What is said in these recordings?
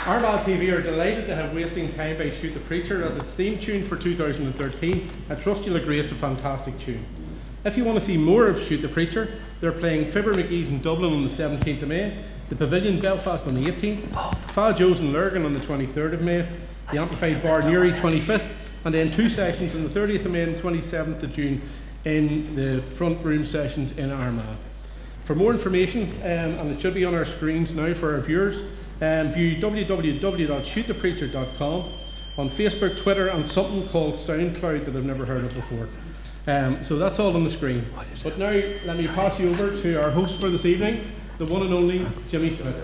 ArmaghTV are delighted to have Wasting Time by Shoot the Preacher as its theme tune for 2013. I trust you'll agree it's a fantastic tune. If you want to see more of Shoot the Preacher, they're playing Fibber McGee's in Dublin on the 17th of May, the Pavilion Belfast on the 18th, Fa Joe's in Lurgan on the 23rd of May, the Amplified Bar Newry 25th, and then 2 sessions on the 30th of May and 27th of June in the front room sessions in Armagh. For more information, and it should be on our screens now for our viewers, view www.shootthepreacher.com, on Facebook, Twitter, and something called SoundCloud that I've never heard of before. So that's all on the screen. But now let me pass you over to our host for this evening, the one and only Jimmy Smith.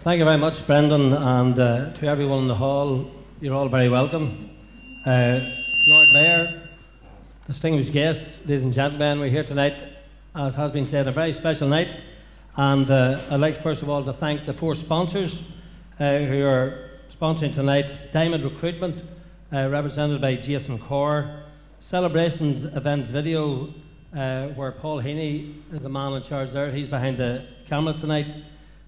Thank you very much, Brendan, and to everyone in the hall, you're all very welcome. Lord Mayor, distinguished guests, ladies and gentlemen, we're here tonight, as has been said, a very special night. And I'd like first of all to thank the 4 sponsors who are sponsoring tonight. Diamond Recruitment, represented by Jason Corr. Celebrations Events Video, where Paul Heaney is the man in charge there. He's behind the camera tonight.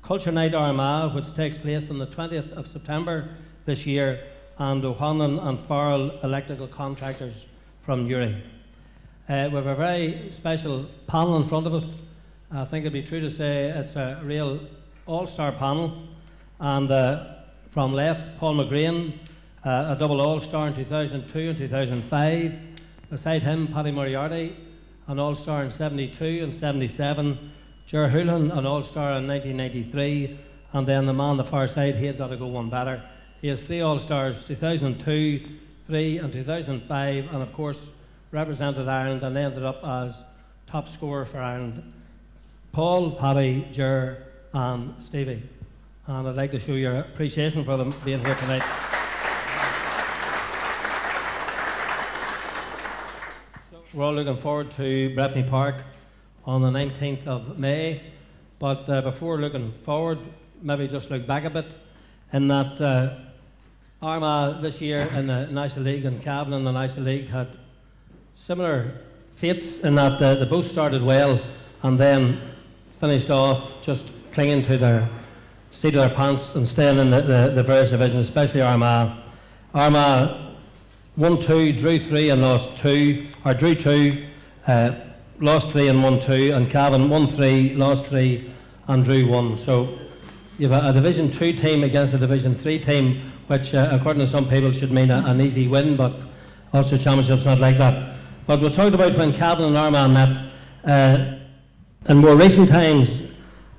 Culture Night Armagh, which takes place on the 20th of September this year. And O'Hanlon and Farrell Electrical Contractors from Newry. We have a very special panel in front of us. I think it'd be true to say it's a real all-star panel. And from left, Paul McGrain, a double all-star in 2002 and 2005. Beside him, Paddy Moriarty, an all-star in 72 and 77. Ger Houlihan, an all-star in 1993. And then the man on the far side, he had got to go one better. He has 3 all-stars, 2002, 3 and 2005, and of course represented Ireland and ended up as top scorer for Ireland. Paul, Paddy, Ger and Stevie. And I'd like to show your appreciation for them being here tonight. We're all looking forward to Breffni Park on the 19th of May, but before looking forward, maybe just look back a bit, in that Armagh this year in the National League and Cavan in the National League had similar fates in that they both started well and then finished off just clinging to their seat of their pants and staying in the various divisions, especially Armagh. Armagh won 2, drew 3 and lost 2, or drew 2, lost 3 and won 2, and Cavan won 3, lost 3 and drew 1. So you have a Division 2 team against a Division 3 team, which according to some people should mean an easy win, but Ulster Championship's not like that. But we talked about when Cavan and Armagh met. In more recent times,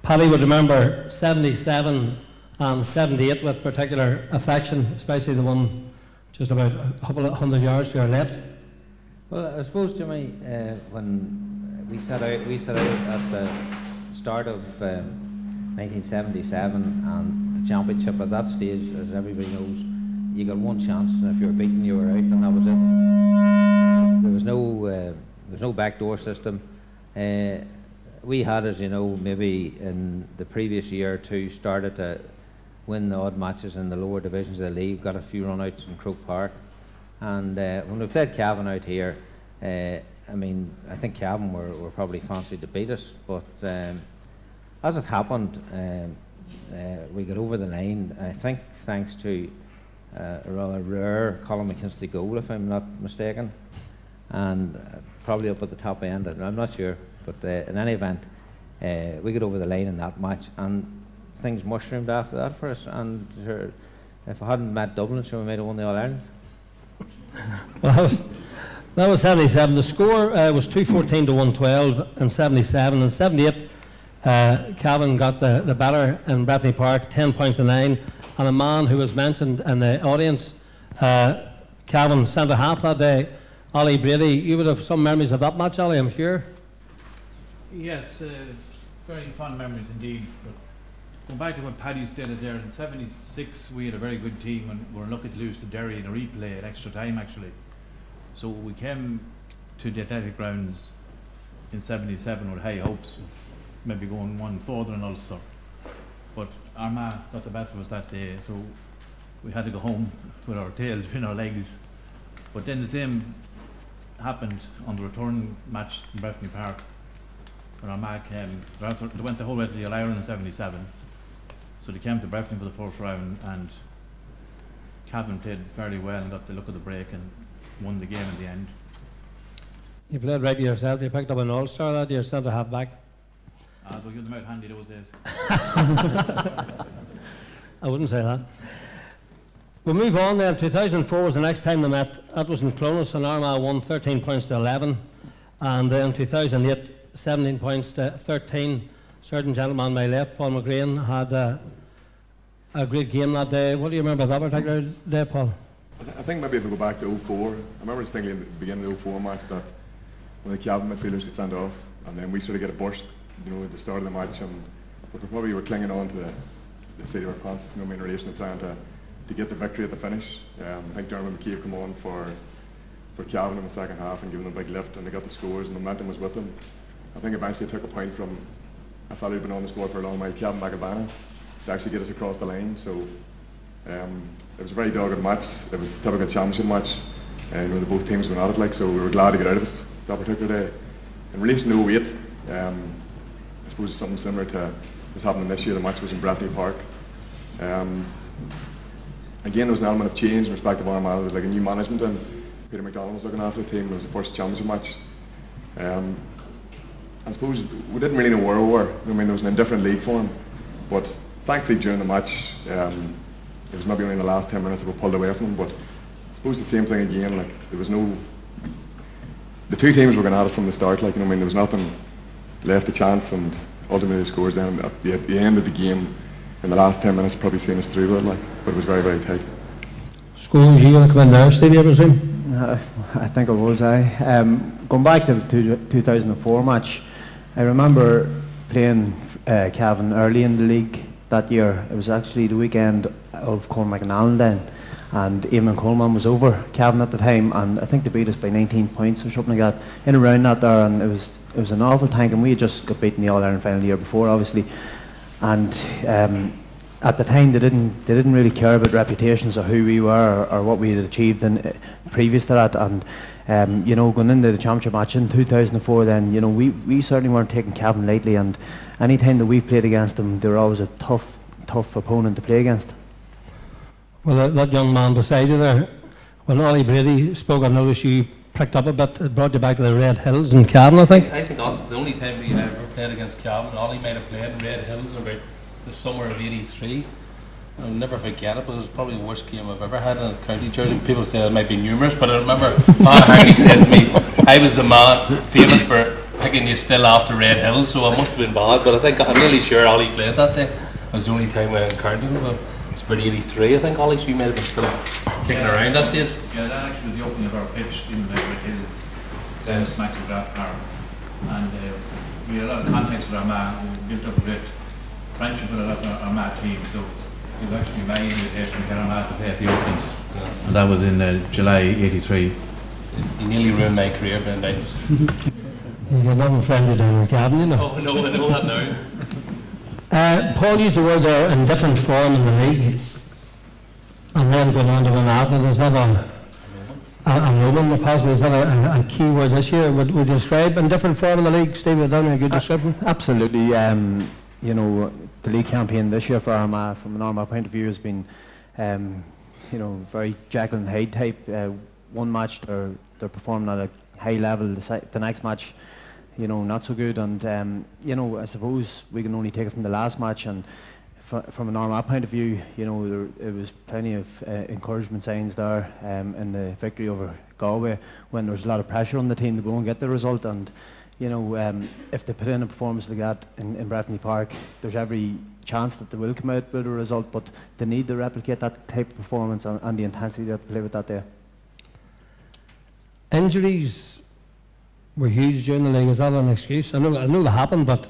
Paddy would remember 77 and 78 with particular affection, especially the one just about a couple of 100 yards to our left. Well, I suppose, Jimmy, when we set out at the start of 1977 and the championship, at that stage, as everybody knows, you got one chance, and if you were beaten, you were out, and that was it. There was no backdoor system. We had, as you know, maybe in the previous year or two, started to win the odd matches in the lower divisions of the league, got a few run-outs in Croke Park. And when we played Cavan out here, I mean, I think Cavan were probably fancied to beat us, but as it happened, we got over the line, I think thanks to a rather rare Colin McKinstry goal, if I'm not mistaken, and probably up at the top end, I'm not sure. But in any event, we got over the line in that match, and things mushroomed after that for us. And if I hadn't met Dublin, sure we might have won the All-Ireland. Well, that was 77. The score was 214 to 112 in 77. In 78, Cavan got the better in Breffni Park, 10 points to 9. And a man who was mentioned in the audience, Cavan centre-half that day, Ollie Brady. You would have some memories of that match, Ollie, I'm sure. Yes, very fond memories indeed. But going back to what Paddy stated there, in 76 we had a very good team and we were lucky to lose to Derry in a replay at extra time actually. So we came to the athletic grounds in 77 with high hopes of maybe going one further in Ulster. But Armagh got the better of us that day, so we had to go home with our tails between our legs. But then the same happened on the return match in Breffni Park. When Armagh came, they went the whole way to the All-Ireland in 77. So they came to Breffni for the first round, and Cavan played fairly well and got the look of the break and won the game in the end. You played right yourself. You picked up an All-Star that year, centre half back. Though you had them out handy those days. I wouldn't say that. We'll move on then. 2004 was the next time they met. That was in Clonus, and Armagh won 13 points to 11. And then 2008, 17 points to 13. Certain gentleman on my left, Paul McGrain, had a great game that day. What do you remember of that particular day, Paul? I think maybe if we go back to 04, I remember just thinking at the beginning of the 04 match that when the Cavan midfielders could send off, and then we sort of get a burst, you know, at the start of the match, and we probably were clinging on to the seat of our pants, you know, in relation to trying to get the victory at the finish. I think Dermot McKeeve came on for Cavan in the second half and giving them a big lift, and they got the scores, and the momentum was with them. I think eventually took a point from a fellow who'd been on the squad for a long while, Kevin McAbana, to actually get us across the line. So it was a very dogged match. It was a typical championship match, and you know, both teams went at it like, so we were glad to get out of it that particular day. In relation to 08, I suppose it's something similar to what's happening this year. The match was in Breffni Park. Again, there was an element of change in respect of Armagh. There was like a new management, and Peter McDonald was looking after the team. It was the first championship match. I suppose we didn't really know where we were. I mean, there was an indifferent league for him, but thankfully during the match, it was maybe only in the last 10 minutes that we pulled away from him. But I suppose the same thing again. Like there was no, the two teams were going at it from the start. Like, you know, I mean, there was nothing left to chance, and ultimately the scores then at the end of the game in the last 10 minutes probably seen us through with it, like, but it was very, very tight. Scores, you want to come in there, Stevie, I presume? I think it was, going back to the 2004 match, I remember playing Cavan early in the league that year. It was actually the weekend of Cormac and Allen then, and Eamon Coleman was over Cavan at the time, and I think they beat us by 19 points or something like that, in around that there, and it was an awful tank, and we had just got beaten the All-Ireland final the year before, obviously. And at the time they didn't really care about reputations or who we were or what we had achieved in, previous to that. And you know, going into the championship match in 2004, then you know we certainly weren't taking Cavan lightly, and any time that we played against them, they were always a tough opponent to play against. Well, that young man beside you there, when Ollie Brady spoke, I noticed you pricked up a bit. It brought you back to the Red Hills in Cavan, I think. I think the only time we ever played against Cavan, Ollie might have played in Red Hills in about the summer of '83. I'll never forget it, but it was probably the worst game I've ever had in a county jersey. People say it might be numerous, but I remember Pat Hardy says to me, I was the man famous for picking you still after Red Hills, so I must have been bad, but I think I'm nearly sure Ollie played that day. It was the only time I encountered him. It was about '83, I think, Ollie, so you might have been still kicking around that stage. Yeah, that actually was the opening of our pitch in the Red Hills, smacks of that arm. And we had a lot of contacts with Armagh, we built up a great friendship with a lot of Armagh team, so it was actually my invitation to get Armagh to play at the openings. Yeah. And that was in July '83. He nearly ruined my career, Ben Davis. You're not a friend of down in Cavan, you know. Oh, no, I know that now. Paul used the word there in different form in the league, and then going on to win after. Is that a moment, possibly? Is that a key word this year? Would you describe in different form in the league? Steve, have you done a good description? Absolutely. You know, the league campaign this year for Armagh, from an Armagh point of view, has been, you know, very Jekyll and Hyde type. One match they're performing at a high level. The next match, you know, not so good. And you know, I suppose we can only take it from the last match. And from an Armagh point of view, you know, it was plenty of encouragement signs there in the victory over Galway, when there was a lot of pressure on the team to go and get the result. And you know, if they put in a performance like that in Breffni Park, there's every chance that they will come out with a result, but they need to replicate that type of performance and the intensity that they play with that day. Injuries were huge during the league. Is that an excuse? I know they happened, but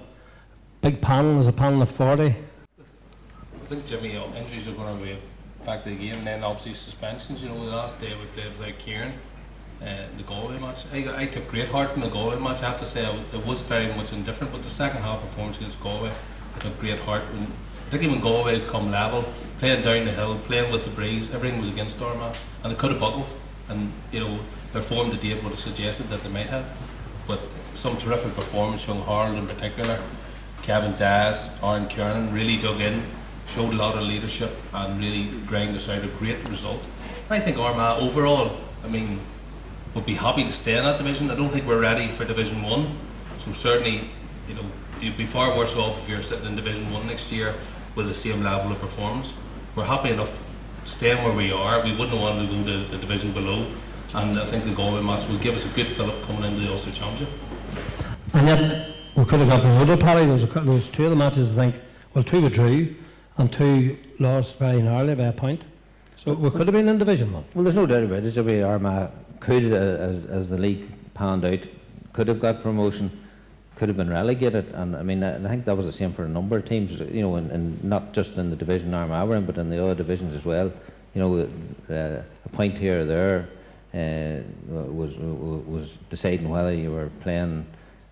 big panel is a panel of 40. I think, Jimmy, injuries are going to be back to the game, and then obviously suspensions. You know, the last day we played without Kieran. The Galway match, I took great heart from the Galway match. I have to say, it was very much indifferent, but the second half performance against Galway, I took great heart. Particularly when Galway had come level, playing down the hill, playing with the breeze, everything was against Armagh, and they could have buckled. And you know, their form to date would have suggested that they might have. But some terrific performance, young Harold in particular, Kevin Daz, Aaron Kiernan really dug in, showed a lot of leadership, and really dragged us out a great result. And I think Armagh overall, I mean, would be happy to stay in that division. I don't think we're ready for Division 1, so certainly, you know, you'd be far worse off if you're sitting in Division 1 next year with the same level of performance. We're happy enough staying where we are. We wouldn't want to go to the division below, and I think the Galway match will give us a good fillip coming into the Ulster Championship. And yet, we could have got promoted, Paddy. There was two of the matches, I think, well, two were drew, and two lost very narrowly by a point. So we could have been in Division 1. Well, there's no doubt about it. Jimmy, Armagh could, as the league panned out, could have got promotion, could have been relegated, and I mean, I think that was the same for a number of teams, you know, and not just in the division Armagh were in, but in the other divisions as well. You know, a point here or there was deciding whether you were playing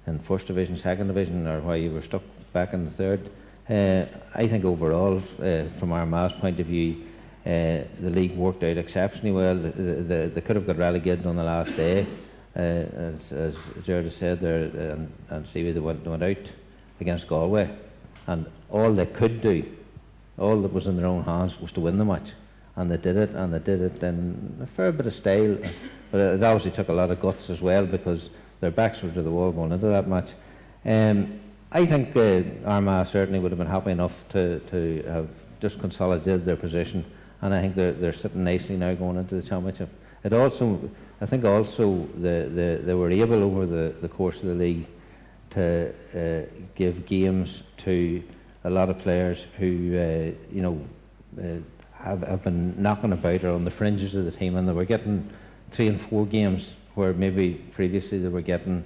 in first division, second division, or why you were stuck back in the third. I think overall, from Armagh's point of view, the league worked out exceptionally well. They could have got relegated on the last day, as Gerard said there, and Stevie, they went out against Galway, and all they could do, all that was in their own hands, was to win the match, and they did it in a fair bit of style, but it obviously took a lot of guts as well, because their backs were to the wall going into that match. I think Armagh certainly would have been happy enough to have just consolidated their position, and I think they're sitting nicely now going into the championship. It also, I think also they were able over the course of the league to give games to a lot of players who you know, have been knocking about or on the fringes of the team, and they were getting 3 and 4 games where maybe previously they were getting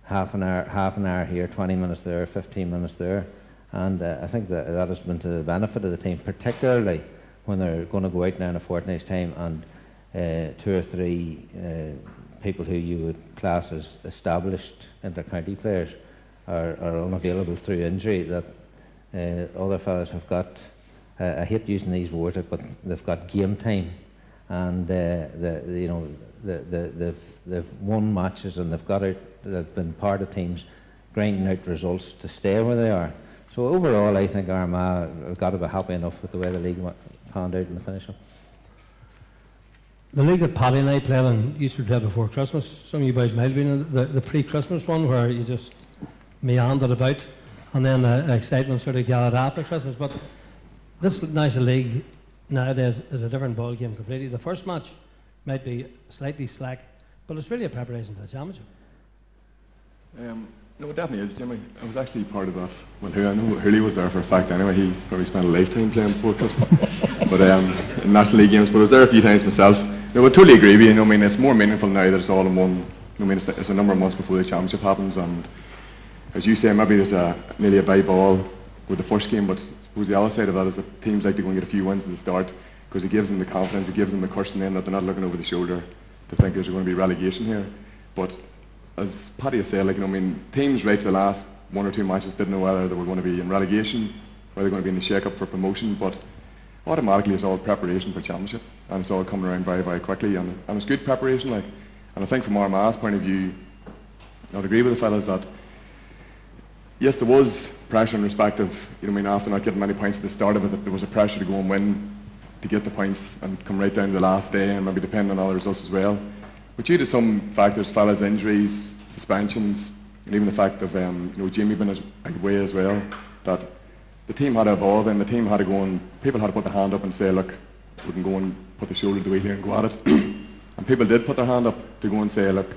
half an hour here, 20 minutes there, 15 minutes there, and I think that has been to the benefit of the team, particularly when they're going to go out now in a fortnight's time, and 2 or 3 people who you would class as established inter-county players are unavailable through injury, that other fellas have got I hate using these words, but they've got game time, and you know, they've won matches and they've been part of teams grinding out results to stay where they are. So overall, I think Armagh have got to be happy enough with the way the league panned out in the finish. The league that Paddy and I played in used to be played before Christmas. Some of you boys might have been in the pre-Christmas one where you just meandered about, and then the excitement sort of gathered after Christmas. But this National League nowadays is a different ball game completely. The first match might be slightly slack, but it's really a preparation for the championship. No, it definitely is, Jimmy. I was actually part of that. Well, I know Hurley was there for a fact anyway. He probably spent a lifetime playing before Christmas. But in National League games, but I was there a few times myself. No, I totally agree with you. You know, I mean, it's more meaningful now that it's all in one. You know, I mean, it's a number of months before the championship happens, and as you say, maybe there's nearly a bye ball with the first game. But I suppose the other side of that is that teams like to go and get a few wins at the start because it gives them the confidence, it gives them the cushion then that they're not looking over the shoulder to think there's going to be relegation here. But as Paddy has said, like, you know, I mean, teams right to the last 1 or 2 matches didn't know whether they were going to be in relegation, whether they're going to be in the shake-up for promotion, but automatically it's all preparation for championship, and it's all coming around very, very quickly, and it's good preparation, like. And I think from Armagh's point of view, I'd agree with the fellas that yes, there was pressure in respect of, you know, I mean, after not getting many points at the start of it, that there was a pressure to go and win, to get the points and come right down to the last day, and maybe depending on other results as well. But due to some factors, fellas' injuries, suspensions, and even the fact of you know, Jamie being away as well, that the team had to evolve and the team had to go and people had to put their hand up and say, look, we can go and put the shoulder to the wheel here and go at it. And people did put their hand up to go and say, look,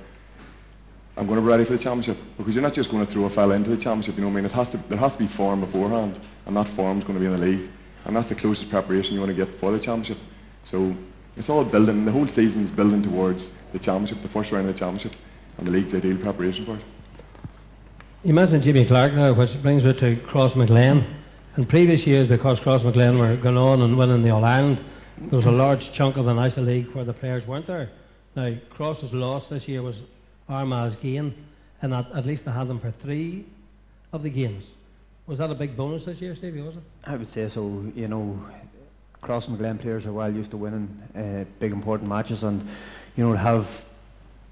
I'm going to be ready for the championship, because you're not just going to throw a fella into the championship. You know what I mean? There has to be form beforehand, and that form's going to be in the league, and that's the closest preparation you want to get for the championship. So it's all building, the whole season's building towards the championship, the first round of the championship, and the league's ideal preparation for it. You mentioned Jimmy Clark now, which brings me to Crossmaglen. In previous years, because Crossmaglen were going on and winning the All-Ireland, there was a large chunk of the National League where the players weren't there. Now, Cross's loss this year was Armagh's gain, and at least they had them for 3 of the games. Was that a big bonus this year, Stevie, was it? I would say so. You know, Crossmaglen players are well used to winning big important matches, and you know, to have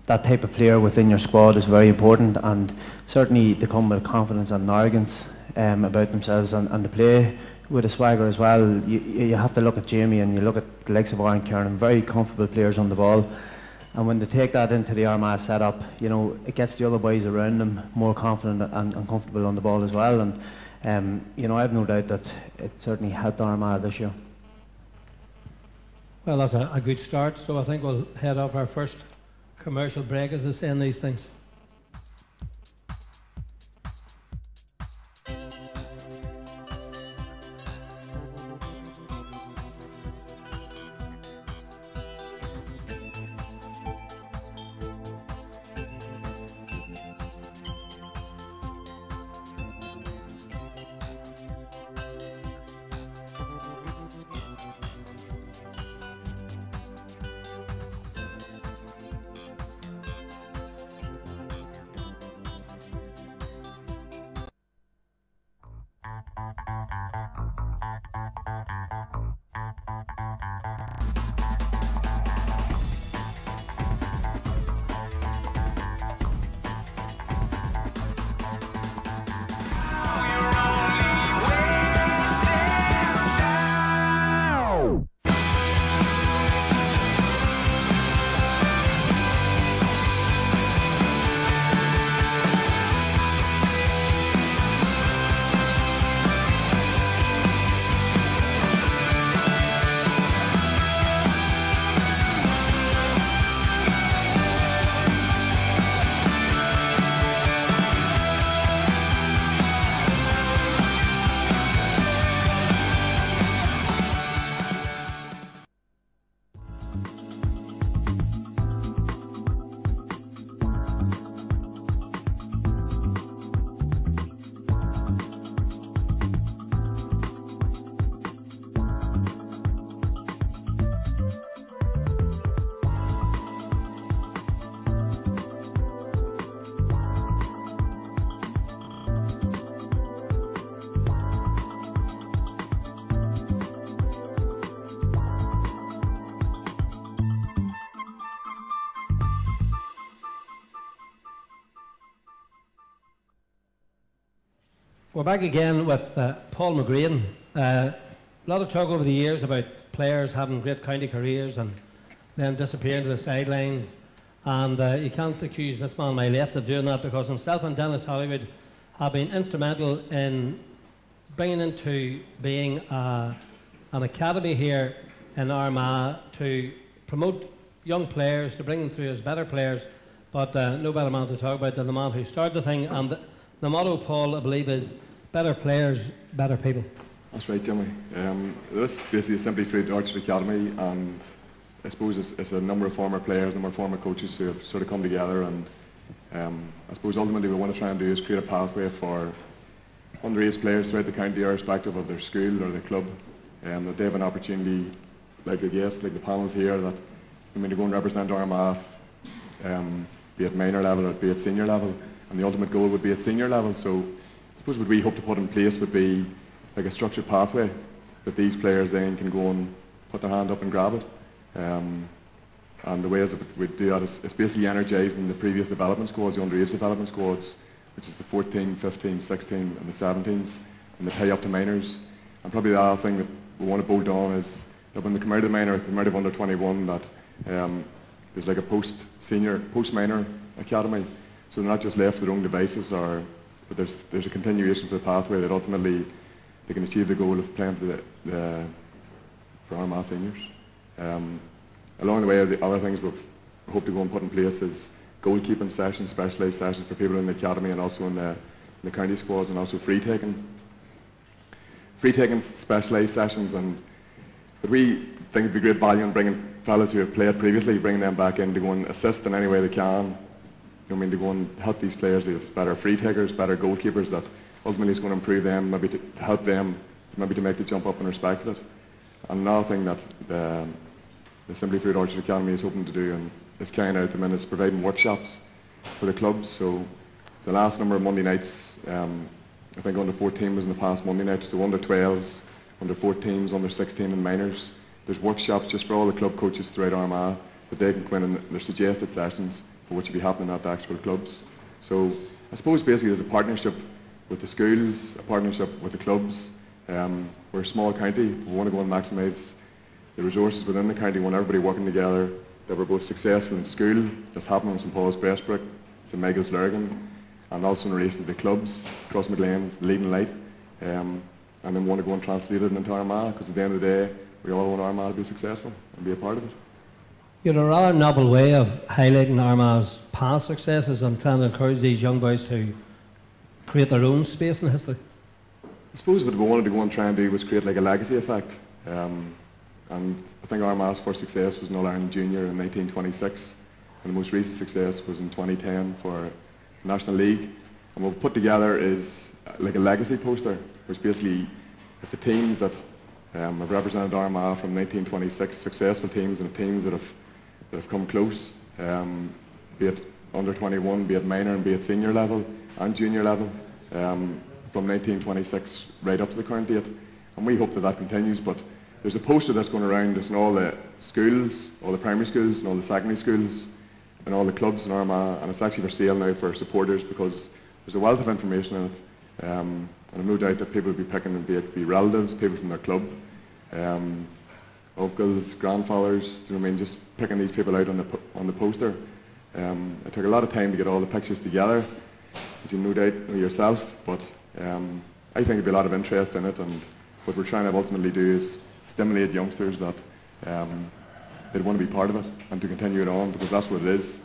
that type of player within your squad is very important, and certainly they come with confidence and arrogance about themselves, and to play with a swagger as well. You have to look at Jamie and you look at the likes of Aaron Kiernan, very comfortable players on the ball, and when they take that into the Armagh setup, you know, it gets the other boys around them more confident and comfortable on the ball as well, and you know, I have no doubt that it certainly helped Armagh this year. Well, that's a good start, so I think we'll head off our first commercial break as they say in these things. We're back again with Paul McGrain. A lot of talk over the years about players having great county careers and then disappearing to the sidelines. And you can't accuse this man on my left of doing that, because himself and Dennis Hollywood have been instrumental in bringing into being an academy here in Armagh to promote young players, to bring them through as better players. But no better man to talk about than the man who started the thing. And the motto, Paul, I believe, is better players, better people. That's right, Jimmy. This basically is simply through the Archery Academy, and I suppose it's a number of former players, a number of former coaches who have sort of come together, and I suppose ultimately what we want to try and do is create a pathway for underage players throughout the county, irrespective of their school or their club, that they have an opportunity, like the guests, like the panels here, that to go and represent Armagh, be at minor level or be at senior level, and the ultimate goal would be at senior level. So I suppose what we hope to put in place would be like a structured pathway that these players then can go and put their hand up and grab it. And the ways that we do that is basically energising the previous development squads, the underage development squads, which is the 14, 15, 16 and the 17s, and the tie up to minors. And probably the other thing that we want to bolt on is that when they come out of the minor, come out of under 21, that there's like a post-senior, post-minor academy. So they're not just left to their own devices, but there's a continuation for the pathway that ultimately they can achieve the goal of playing for Armagh seniors. Along the way, the other things we hope to go and put in place is goalkeeping sessions, specialised sessions for people in the academy and also in the county squads, and also free taking specialised sessions. And but we think it'd be great value in bringing fellas who have played previously, bringing them back in to go and assist in any way they can. To go and help these players who have better free takers, better goalkeepers, that ultimately is going to improve them, maybe to help them, maybe to make the jump up in respect of it. And another thing that the Simply Food Archery Academy is hoping to do, and is carrying out at the minute, is providing workshops for the clubs. So the last number of Monday nights, I think under 14 was in the past Monday night, so under 12s, under 14s, under 16 and minors. There's workshops just for all the club coaches throughout Armagh that they can come in, and there's suggested sessions for what should be happening at the actual clubs. So I suppose basically there's a partnership with the schools, a partnership with the clubs. We're a small county, we want to go and maximise the resources within the county, we want everybody working together, that we're both successful in school, that's happening in St Paul's Bestbrook, St Michael's Lurgan, and also in relation to the clubs, Cross McLean's, the Leading Light, and then we want to go and translate it into Armagh, because at the end of the day, we all want Armagh to be successful and be a part of it. You have a rather novel way of highlighting Armagh's past successes and trying to encourage these young boys to create their own space in history. I suppose what we wanted to go and try and do was create like a legacy effect. And I think Armagh's first success was in All-Ireland Junior in 1926, and the most recent success was in 2010 for the National League. And what we've put together is like a legacy poster, which basically is the teams that have represented Armagh from 1926, successful teams and teams that have come close, be it under 21, be it minor and be it senior level and junior level, from 1926 right up to the current date. And we hope that that continues, but there's a poster that's going around that's in all the schools, all the primary schools and all the secondary schools and all the clubs in Armagh, and it's actually for sale now for supporters, because there's a wealth of information in it, and I've no doubt that people will be picking, and be it be relatives, people from their club, uncles, grandfathers, you know what I mean, just picking these people out on the poster. It took a lot of time to get all the pictures together, as you no doubt know yourself, but I think there'll be a lot of interest in it, and what we're trying to ultimately do is stimulate youngsters that they'd want to be part of it and to continue it on, because that's what it is.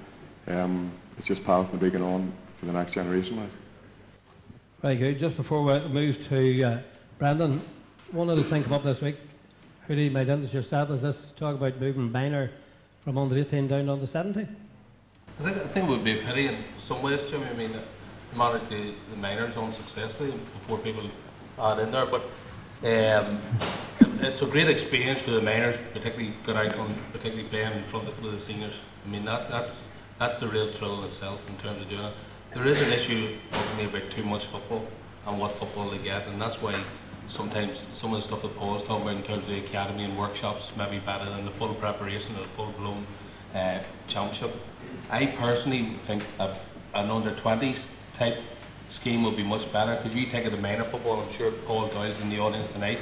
It's just passing the beacon on for the next generation. Right? Very good. Just before we move to Brendan, one other thing come up this week. Who do you might interest yourself? Is this talk about moving minor from under 18 down to under 17? I think it would be a pity in some ways, Jimmy. I mean, manage the minors unsuccessfully before people add in there, but it's a great experience for the minors, particularly going out and particularly playing in front of the seniors. I mean, that's the real thrill in itself in terms of doing it. There is an issue ultimately about too much football and what football they get, and that's why sometimes some of the stuff that Paul's talking about in terms of the academy and workshops may be better than the full preparation of the full-blown championship. I personally think an under-20s type scheme would be much better, because you take it to minor football, I'm sure Paul Doyle's in the audience tonight,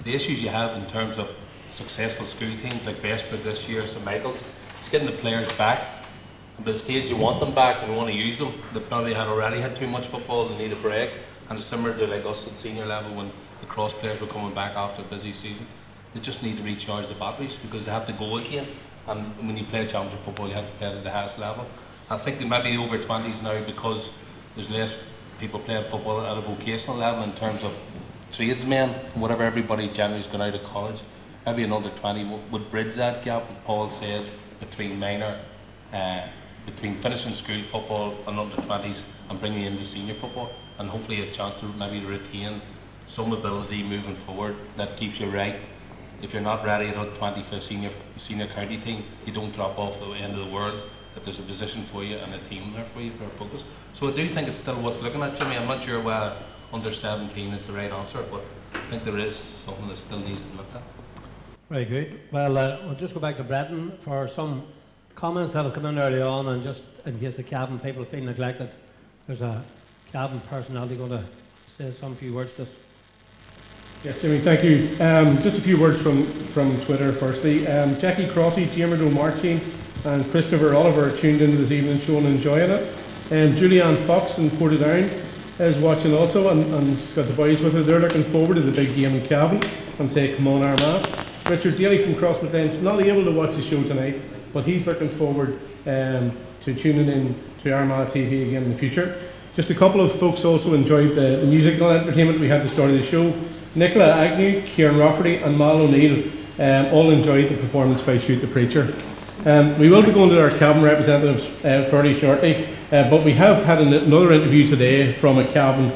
the issues you have in terms of successful school teams like Bestwood this year, St Michael's, it's getting the players back. And by the stage you want them back and want to use them, they probably had already had too much football, they need a break. And it's similar to like us at senior level when the cross players were coming back after a busy season. They just need to recharge the batteries because they have to go again. And when you play championship football, you have to play at the highest level. I think they might be over 20s now because there's less people playing football at a vocational level in terms of tradesmen, whatever everybody generally is going out of college. Maybe another 20 would bridge that gap, as Paul said, between minor, between finishing school football and under 20s and bringing into senior football, and hopefully a chance to maybe retain some ability moving forward that keeps you right. If you're not ready at 20 for a senior county team, you don't drop off the end of the world, that there's a position for you and a team there for you for a focus. So I do think it's still worth looking at, Jimmy. I'm not sure whether under 17 is the right answer, but I think there is something that still needs to be looked at. Very good. Well, we'll just go back to Bretton for some comments that have come in early on, and just in case the Cavan people feel neglected, there's a Cavan personality going to say some few words to us. Yes, Jimmy, thank you. Just a few words from Twitter firstly. Jackie Crossy, Diarmid O'Martin and Christopher Oliver tuned into this evening's show and enjoying it. Julianne Fox in Portadown is watching also, and she's got the boys with her. They're looking forward to the big game in Cavan and say, come on Armagh. Richard Daly from Crossmaglen's not able to watch the show tonight, but he's looking forward to tuning in to ArmaghTV again in the future. Just a couple of folks also enjoyed the musical entertainment we had at the start of the show. Nicola Agnew, Kieran Rafferty and Mal O'Neill all enjoyed the performance by Shoot the Preacher. We will be going to our Cavan representatives fairly shortly, but we have had another interview today from a Cavan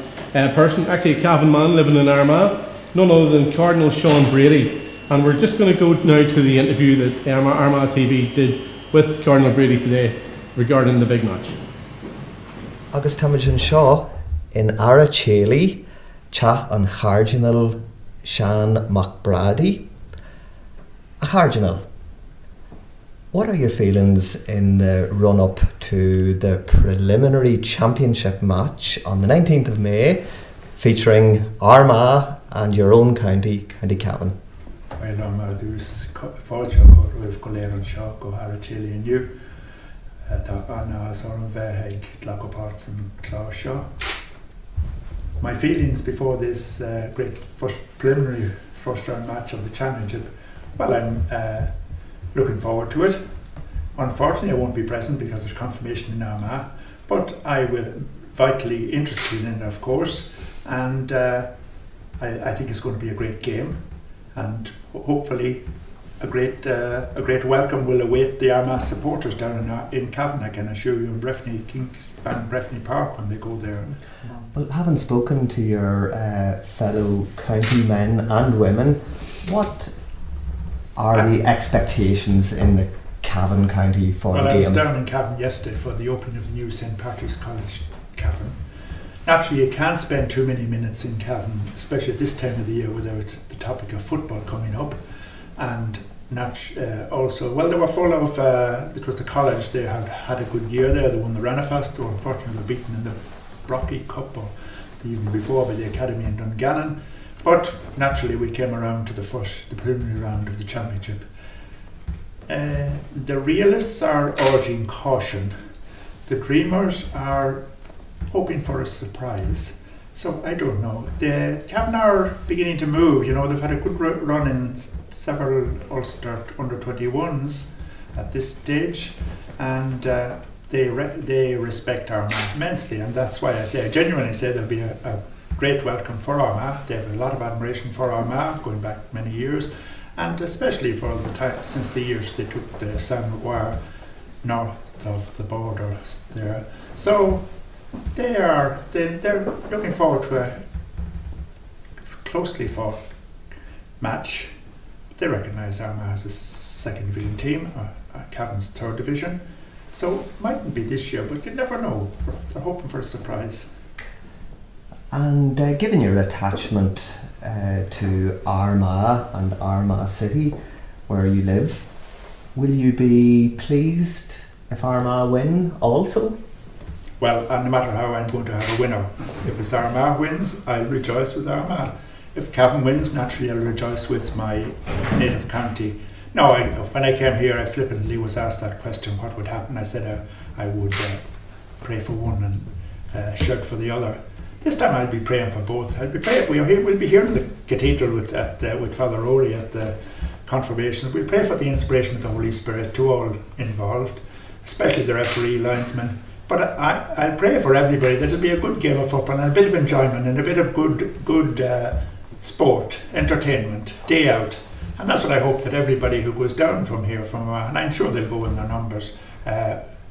person, actually a Cavan man living in Armagh, none other than Cardinal Sean Brady. And we're just going to go now to the interview that ArmaghTV did with Cardinal Brady today regarding the big match. Agus Tamajan Shaw in Aracheli, Cha an Cardinal Sean McBrady. A Cardinal, what are your feelings in the run-up to the preliminary championship match on the 19th of May featuring Armagh and your own county, County Cavan? Well, dús fáilte go roimh go léir an seo go Aracheli and you. Tá anna as an bheith ag Lagopats and Clá seo. My feelings before this great preliminary first round match of the championship, well, I'm looking forward to it. Unfortunately, I won't be present because there's confirmation in Armagh, but I will vitally interested in it, of course, and I think it's going to be a great game, and hopefully a great welcome will await the Armagh supporters down in Cavan, I can assure you, in Breffni, Kingspan Breffni Park when they go there. Well, having spoken to your fellow county men and women, what are the expectations in the Cavan County for the game? Well, I was down in Cavan yesterday for the opening of the new St Patrick's College, Cavan. Naturally, you can't spend too many minutes in Cavan, especially at this time of the year, without the topic of football coming up. And also, well, they were full of, it was the college, they had a good year there, they won the Ranafast, they were unfortunately beaten in the Brocky Cup or the evening before by the Academy in Dungannon. But naturally we came around to the preliminary round of the championship. The realists are urging caution. The dreamers are hoping for a surprise. So I don't know. The Cavan are beginning to move. You know, they've had a good run in several Ulster under-21s at this stage, and they respect Armagh immensely, and that's why I genuinely say there'll be a great welcome for Armagh. They have a lot of admiration for Armagh going back many years, and especially for the time since the years they took the San Maguire north of the border there. So they're looking forward to a closely fought match. They recognise Armagh as a second division team, Cavan's third division. So it mightn't be this year, but you never know. They're hoping for a surprise. And given your attachment to Armagh and Armagh City, where you live, will you be pleased if Armagh win also? well, and no matter how, I'm going to have a winner. If it's Armagh wins, I'll rejoice with Armagh. If Cavan wins, naturally I'll rejoice with my native county. No, when I came here, I flippantly was asked that question, what would happen? I said I would pray for one and shout for the other. This time I'll be praying for both. I'll be praying. We'll be here in the cathedral with Father Rowley at the confirmation. We'll pray for the inspiration of the Holy Spirit to all involved, especially the referee, linesman. But I'll pray for everybody that it'll be a good game of football and a bit of enjoyment and a bit of good sport, entertainment, day out. And that's what I hope that everybody who goes down from here, and I'm sure they'll go in their numbers,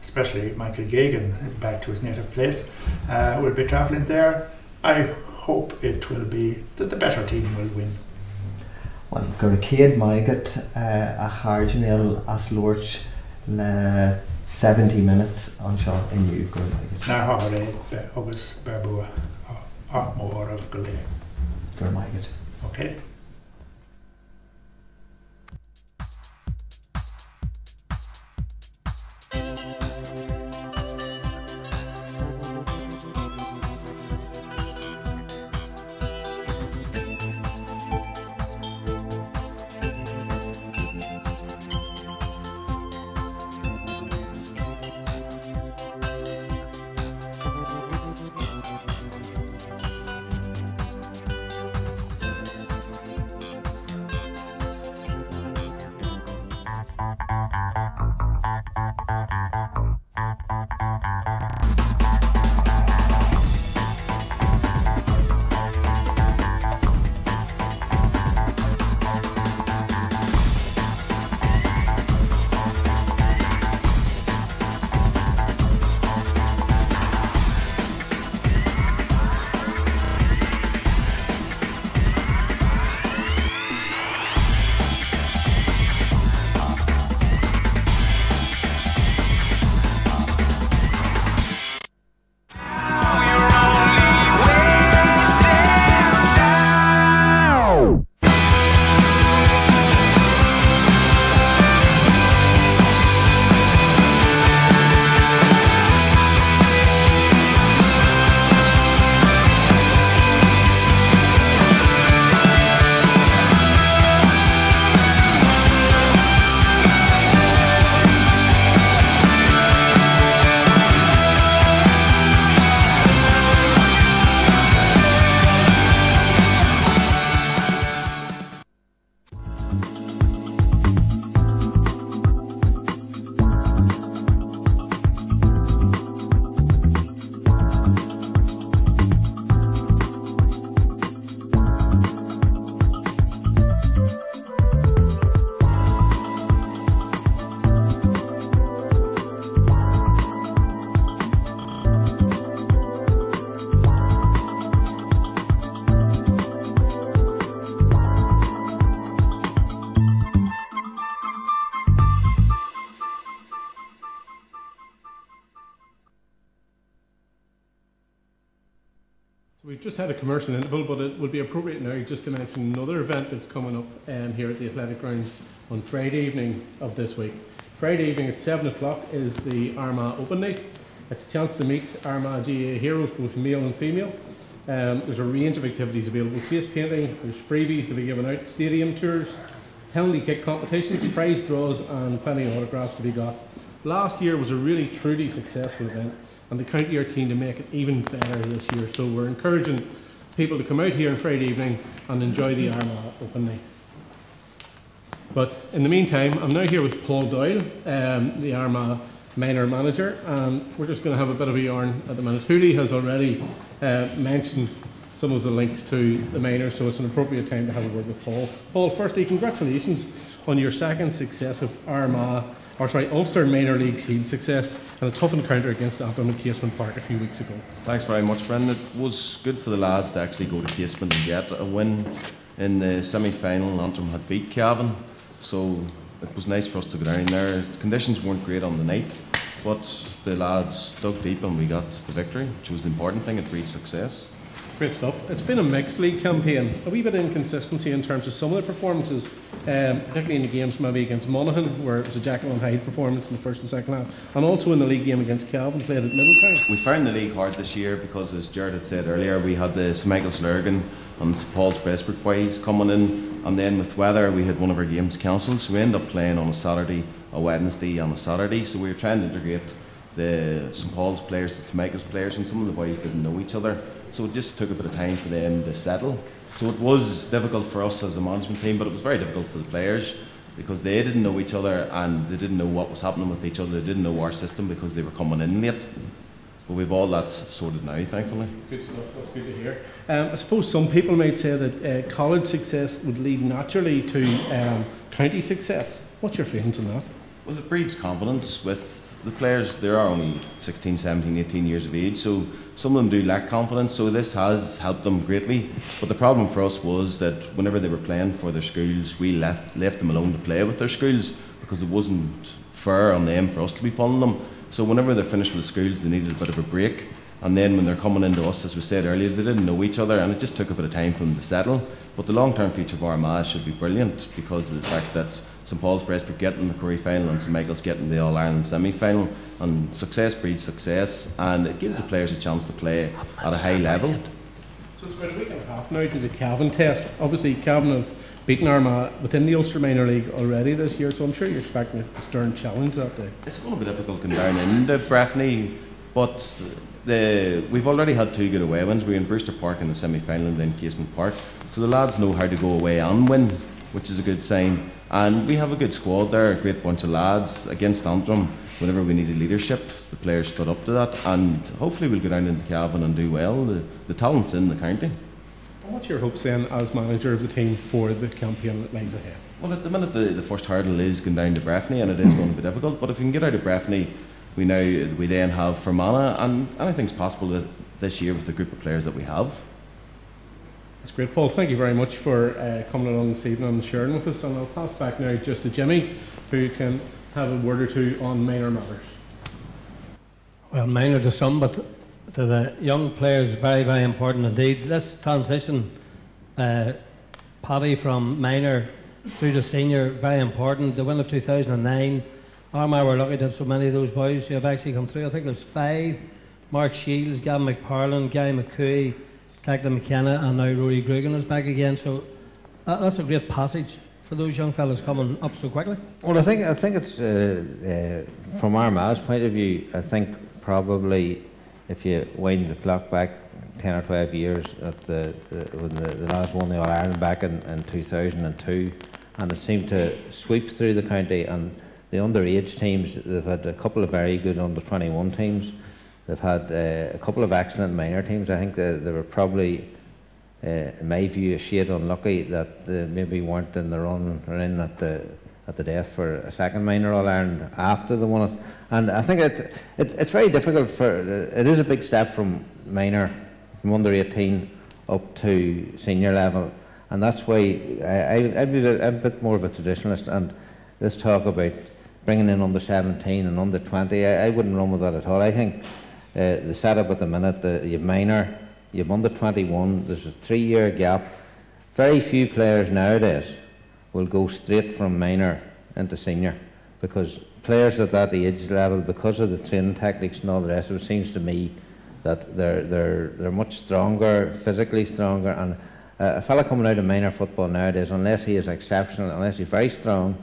especially Michael Gagan, back to his native place, will be travelling there. I hope it will be that the better team will win. Well, Gurcade Maigat a Harjanil as Lorch le 70 minutes on shot in you, Gur Maigat. Na Hare, August Berbua, more of Gule. Gur Maigat. Okay. We've just had a commercial interval, but it would be appropriate now just to mention another event that's coming up here at the Athletic Grounds on Friday evening of this week. Friday evening at 7 o'clock is the Armagh Open Night. It's a chance to meet Armagh-gaa heroes, both male and female. There's a range of activities available: face painting, there's freebies to be given out, stadium tours, penalty kick competitions, prize draws and plenty of autographs to be got. Last year was a really truly successful event, and the county are keen to make it even better this year. So we're encouraging people to come out here on Friday evening and enjoy the Armagh Open Night. But in the meantime, I'm now here with Paul Doyle, the Armagh minor manager, and we're just going to have a bit of a yarn at the minute. Hooley has already mentioned some of the links to the minors, so it's an appropriate time to have a word with Paul. Paul, firstly, congratulations on your second successive Ulster Minor League Shield success and a tough encounter against Antrim in Casement Park a few weeks ago. Thanks very much, Brendan. It was good for the lads to actually go to Casement and get a win in the semi-final. Antrim had beat Cavan, so it was nice for us to go down there. The conditions weren't great on the night, but the lads dug deep and we got the victory, which was the important thing. It breeds success. Great stuff. It's been a mixed league campaign. A wee bit of inconsistency in terms of some of the performances, particularly in the games maybe against Monaghan, where it was a Jekyll and Hyde performance in the first and second half, and also in the league game against Cavan, played at Middletown. We found the league hard this year because, as Jared had said earlier, we had the St Michael's Lurgan and St Paul's Prestwick boys coming in, and then with weather we had one of our games cancelled, so we ended up playing on a Saturday, a Wednesday and a Saturday, so we were trying to integrate the St Paul's players, the St Michael's players, and some of the boys didn't know each other, so it just took a bit of time for them to settle. So it was difficult for us as a management team, but it was very difficult for the players because they didn't know each other and they didn't know what was happening with each other. They didn't know our system because they were coming in late. But we've all that sorted now, thankfully. Good stuff, that's good to hear. I suppose some people might say that college success would lead naturally to county success. What's your feelings on that? Well, it breeds confidence with the players. They are only 16, 17, 18 years of age, so some of them do lack confidence, so this has helped them greatly. But the problem for us was that whenever they were playing for their schools, we left them alone to play with their schools because it wasn't fair on them for us to be pulling them. So whenever they're finished with the schools, they needed a bit of a break, and then when they're coming into us, as we said earlier, they didn't know each other and it just took a bit of time for them to settle. But the long-term future of Armagh should be brilliant because of the fact that St Paul's Prestwick getting the Curry final and St Michael's getting the All-Ireland semi-final, and success breeds success, and it gives the players a chance to play at a high level. So it's about a week and a half now to the Cavan test. Obviously Cavan have beaten Armagh within the Ulster Minor League already this year, so I'm sure you're expecting a stern challenge that day. It's going to be difficult going down into Breffni, but we've already had two good away wins. We were in Brewster Park in the semi-final and then Casement Park, so the lads know how to go away and win, which is a good sign. And we have a good squad there, a great bunch of lads. Against Antrim, whenever we needed leadership, the players stood up to that, and hopefully we'll go down into Cavan and do well. The talent's in the county. And what's your hopes then as manager of the team for the campaign that lies ahead? Well, at the minute the first hurdle is going down to Breffni, and it is going to be difficult, but if we can get out of Breffni, we then have Fermanagh, and anything's possible this year with the group of players that we have. That's great, Paul. Thank you very much for coming along this evening and sharing with us. And I'll pass back now just to Jimmy, who can have a word or two on minor matters. Well, minor to some, but to the young players, very, very important indeed. This transition, Paddy from minor through to senior, very important. The win of 2009, Armagh were lucky to have so many of those boys who have actually come through. I think there's 5: Mark Shields, Gavin McParlin, Guy McCooey, Declan McKenna, and now Rory Grugan is back again. So that's a great passage for those young fellas coming up so quickly. Well, I think it's from Armagh's point of view. I think probably if you wind the clock back 10 or 12 years, at when the lads won the All Ireland back in 2002, and it seemed to sweep through the county, and the underage teams, they've had a couple of very good under-21 teams. They've had a couple of excellent minor teams. I think they were probably, in my view, a shade unlucky that they maybe weren't in the run or in at the death for a second minor All-Ireland after they won it. And I think it's very difficult it is a big step from minor, from under 18 up to senior level. And that's why I'm a bit more of a traditionalist, and this talk about bringing in under 17 and under 20, I wouldn't run with that at all. I think the setup at the minute, you have minor, you have under 21, there's a 3-year gap. Very few players nowadays will go straight from minor into senior, because players at that age level, because of the training techniques and all the rest of it, seems to me that they're much stronger, physically stronger, and a fella coming out of minor football nowadays, unless he is exceptional, unless he's very strong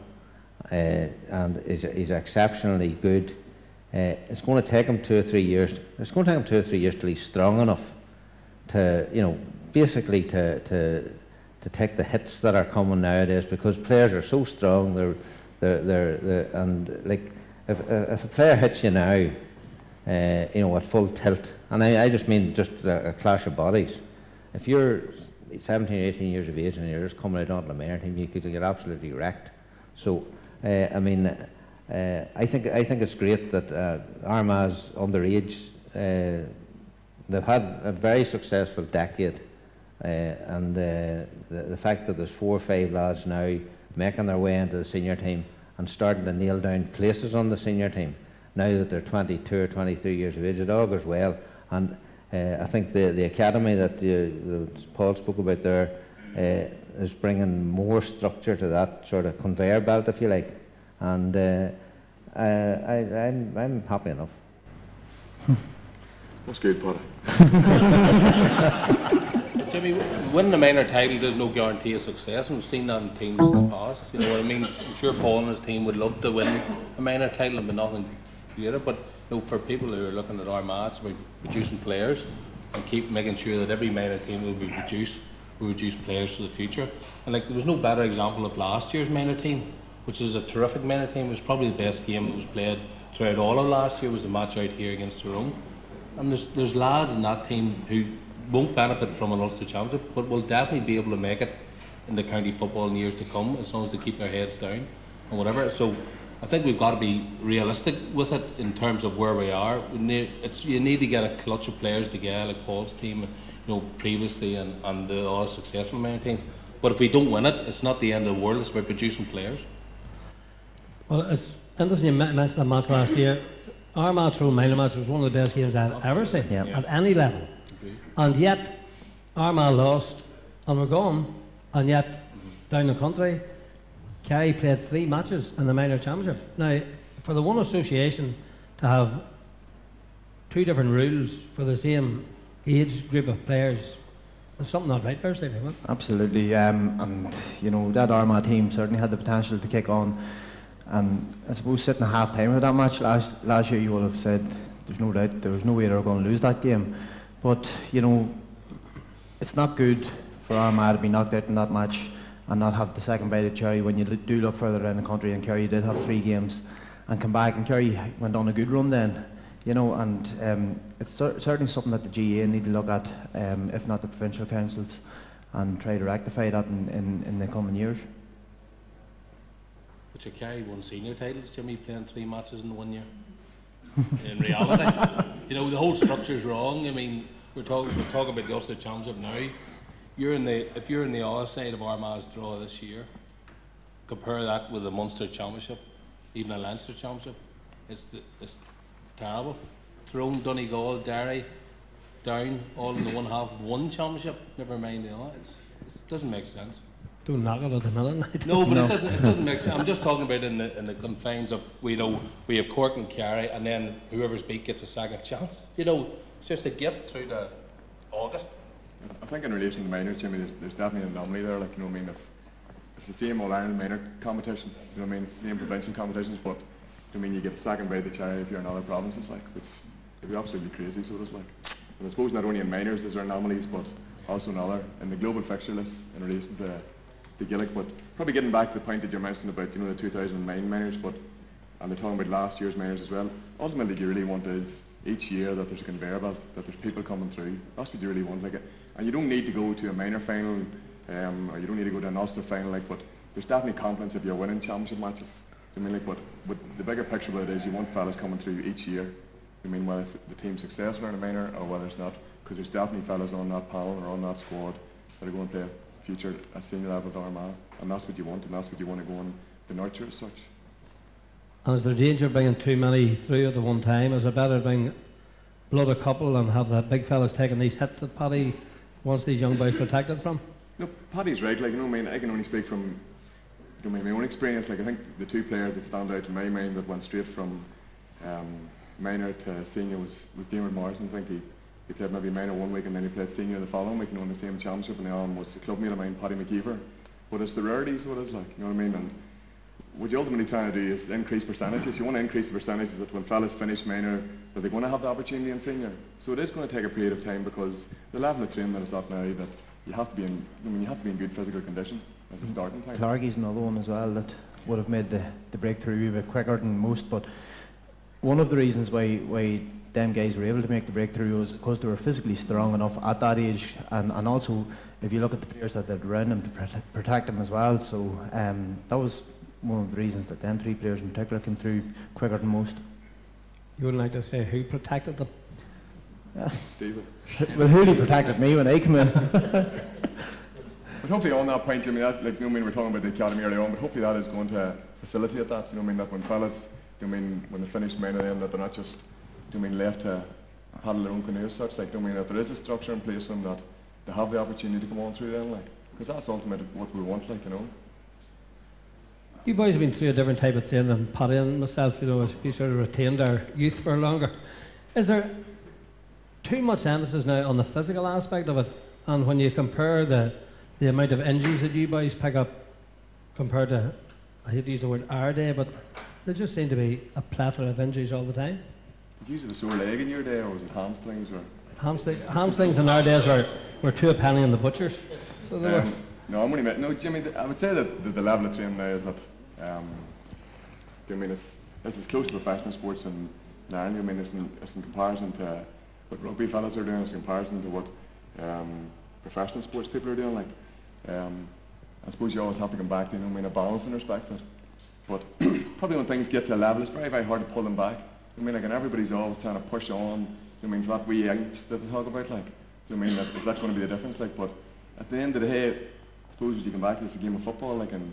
and he's exceptionally good, it's going to take him 2 or 3 years. It's going to take him 2 or 3 years till he's strong enough to, basically to take the hits that are coming nowadays, because players are so strong. And like if a player hits you now, at full tilt, and I just mean just a clash of bodies. If you're 17 or 18 years of age and you're just coming out onto the minor team, you could get absolutely wrecked. So I think it's great that Armagh's underage, they've had a very successful decade, and the fact that there's 4 or 5 lads now making their way into the senior team and starting to nail down places on the senior team, now that they're 22 or 23 years of age, it augurs well. And I think the academy that Paul spoke about there is bringing more structure to that sort of conveyor belt, if you like, and I'm happy enough. That's good, Potter. Jimmy, winning a minor title there's no guarantee of success, and we've seen that in teams in the past. You know what I mean? I'm sure Paul and his team would love to win a minor title and be nothing greater, but you know, for people who are looking at Armagh, it's about producing players and keep making sure that every minor team will produce players for the future. And like, there was no better example of last year's minor team, which is a terrific minor team. It was probably the best game that was played throughout all of last year, was the match out here against Tyrone. And there's lads in that team who won't benefit from an Ulster Championship, but will definitely be able to make it in the county football in years to come, as long as they keep their heads down and whatever. So I think we've got to be realistic with it in terms of where we are. You need to get a clutch of players together, like Paul's team, you know, previously, and the all successful minor team. But if we don't win it, it's not the end of the world. It's about producing players. Well, it's interesting you mentioned that match last year. Armagh Tyrone minor match was one of the best games I've ever seen at any level. And yet Armagh lost and we're gone, and yet down the country Kerry played 3 matches in the minor championship. Now, for the one association to have 2 different rules for the same age group of players, there's something not right there, Steve, isn't it? Absolutely, and you know, that Armagh team certainly had the potential to kick on. And I suppose sitting at half time of that match last year, you would have said there's no doubt there was no way they were going to lose that game. But you know, it's not good for Armagh to be knocked out in that match and not have the second bite of cherry when you do look further down the country. And Kerry did have 3 games and come back, and Kerry went on a good run then, you know. And it's certainly something that the GA need to look at, if not the provincial councils, and try to rectify that in the coming years. But you Kerry won senior titles, Jimmy, playing 3 matches in 1 year. In reality, you know, the whole structure's wrong. I mean, we're talking about the Ulster Championship now. If you're in the other side of Armagh's draw this year, compare that with the Munster Championship, even a Leinster Championship. It's terrible. Tyrone, Donegal, Derry, down all in the one half of one championship. Never mind the other. It doesn't make sense. Don't knock it at the minute. No, but it doesn't make sense. I'm just talking about in the confines of, we have Cork and Kerry, and then whoever's beat gets a second chance. You know, it's just a gift through to August. I think in relation to minor, Jimmy, there's definitely an anomaly there. Like, you know what I mean? If it's the same All Ireland minor competition, you know what I mean? It's the same provincial competitions, but I mean, you get a second bite of the cherry if you're in other provinces. Like, it'd be absolutely crazy. So it is like. And I suppose not only in minors is there anomalies, but also in the global fixture list in relation to the Gaelic. But probably getting back to the point that you mentioned about, you know, the 2009 minors, and they're talking about last year's minors as well. Ultimately, what you really want is each year that there's a conveyor belt, that there's people coming through. That's what you really want. Like, and you don't need to go to a minor final, or you don't need to go to an Ulster final. Like, but there's definitely confidence if you're winning championship matches. I mean, like, but the bigger picture of it is you want fellas coming through each year. I mean, whether it's the team's successful in a minor or whether it's not, because there's definitely fellas on that panel or on that squad that are going to play a future at senior level with Armagh, and that's what you want, and that's what you want to go on to nurture as such. And is there danger of bringing too many through at the one time? Is it better to bring blood a couple and have the big fellas taking these hits that Paddy wants these young boys protected from? No, Paddy's right. Like, you know, I mean, I can only speak from, you know, my own experience. Like, I think the 2 players that stand out in my mind that went straight from minor to senior was Diarmuid Morrison. I think he played maybe minor 1 week and then he played senior the following week, you know, in the same championship, and the other one was a club mate of mine, Paddy McKeever. But it's the rarities what it's like, you know what I mean? And what you're ultimately trying to do is increase percentages. You want to increase the percentages that when fellas finish minor, that they're going to have the opportunity in senior. So it is going to take a period of time, because the level of training that is up now, that you have to be in, I mean, you have to be in good physical condition as a starting time. Clarky's another one as well that would have made the breakthrough a bit quicker than most. But one of the reasons why them guys were able to make the breakthrough was because they were physically strong enough at that age, and also if you look at the players that had around them to protect them as well. So that was one of the reasons that them 3 players in particular came through quicker than most. You wouldn't like to say who protected them? Stephen. Well, who protected me when I came in? But hopefully on that point, Jimmy, that's, like, you know, I mean, we're talking about the academy earlier on, but hopefully that is going to facilitate that. You know, I mean, that when fellas, you know, I mean, when they finish minor, then that they're not just, you know, I mean, left to handle their own canoe as such. Like, I mean, if there is a structure in place for them, that they have the opportunity to come on through then, like, because that's ultimately what we want, like, you know. You boys have been through a different type of training than Paddy and myself, you know, as we sort of retained our youth for longer. Is there too much emphasis now on the physical aspect of it? And when you compare the amount of injuries that you boys pick up compared to, I hate to use the word our day, but there just seem to be a plethora of injuries all the time. Did you use a sore leg in your day, or was it hamstrings? Or? Hamstrings in our days were 2 a penny in the butchers. So no, I'm only no, Jimmy. I would say that the level of training now is that. I mean, it's as close to professional sports in Ireland. I mean, it's in comparison to what rugby fellas are doing. It's in comparison to what professional sports people are doing. Like, I suppose you always have to come back to, you know, I mean, a balance in respect to it. But probably when things get to a level, it's very, very hard to pull them back. I mean, like, and everybody's always trying to push on. I mean, for that wee angst that they talk about, like, I mean, is that going to be the difference? Like, but at the end of the day, I suppose when you come back to, it's a game of football, like, and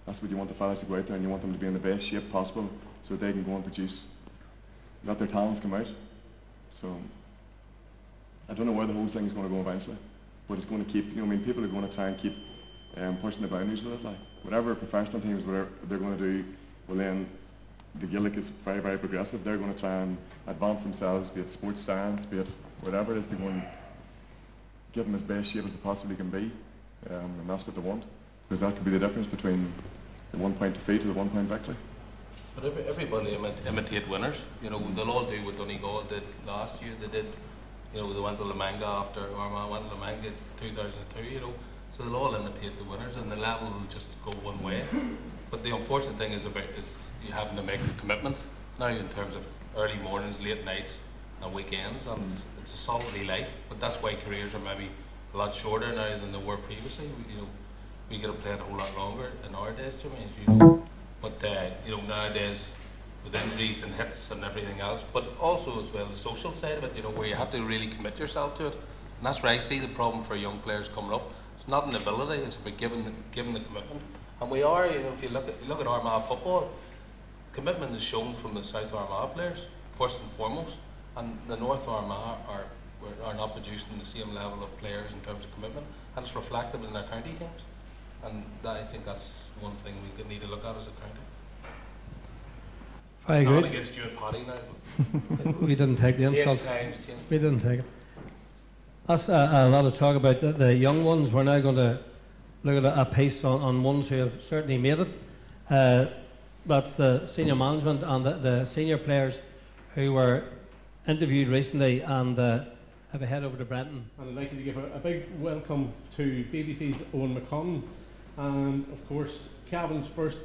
that's what you want the fellas to go out there, and you want them to be in the best shape possible so they can go and produce, let their talents come out. So I don't know where the whole thing is going to go eventually, but it's going to keep, you know, I mean, people are going to try and keep pushing the boundaries with it. Like, whatever professional teams, whatever they're going to do, well then the Gaelic is very, very progressive. They're going to try and advance themselves, be it sports science, be it whatever it is, to go and give them as best shape as they possibly can be, and that's what they want, because that could be the difference between the 1 point defeat or the 1 point victory. But everybody imitate winners. You know, they'll all do what Donegal did last year. They did, you know, they went to Armagh after Armagh went to Armagh in 2002, you know. So they'll all imitate the winners, and the level will just go one way. But the unfortunate thing is you having to make a commitment now in terms of early mornings, late nights, and weekends, and it's a solitary life. But that's why careers are maybe a lot shorter now than they were previously. We get to play it a whole lot longer in our days, Jimmy, as you know. But you know, nowadays with injuries and hits and everything else, but also as well the social side of it, you know, where you have to really commit yourself to it. And that's where I see the problem for young players coming up. It's not an ability; it's about giving the commitment. And we are, you know, if you look at Armagh football, commitment is shown from the South Armagh players first and foremost, and the North Armagh are not producing the same level of players in terms of commitment, and it's reflected in their county teams. And I think that's one thing we need to look at as a county. Very good. Not against you and Paddy now. We didn't take the insult. We didn't take it. That's a lot of talk about the young ones. We're now going to look at a piece on ones who have certainly made it. That's the senior management and the senior players who were interviewed recently, and have a head over to Brenton. And I'd like to give a big welcome to BBC's Owen McConnell, and of course Calvin's first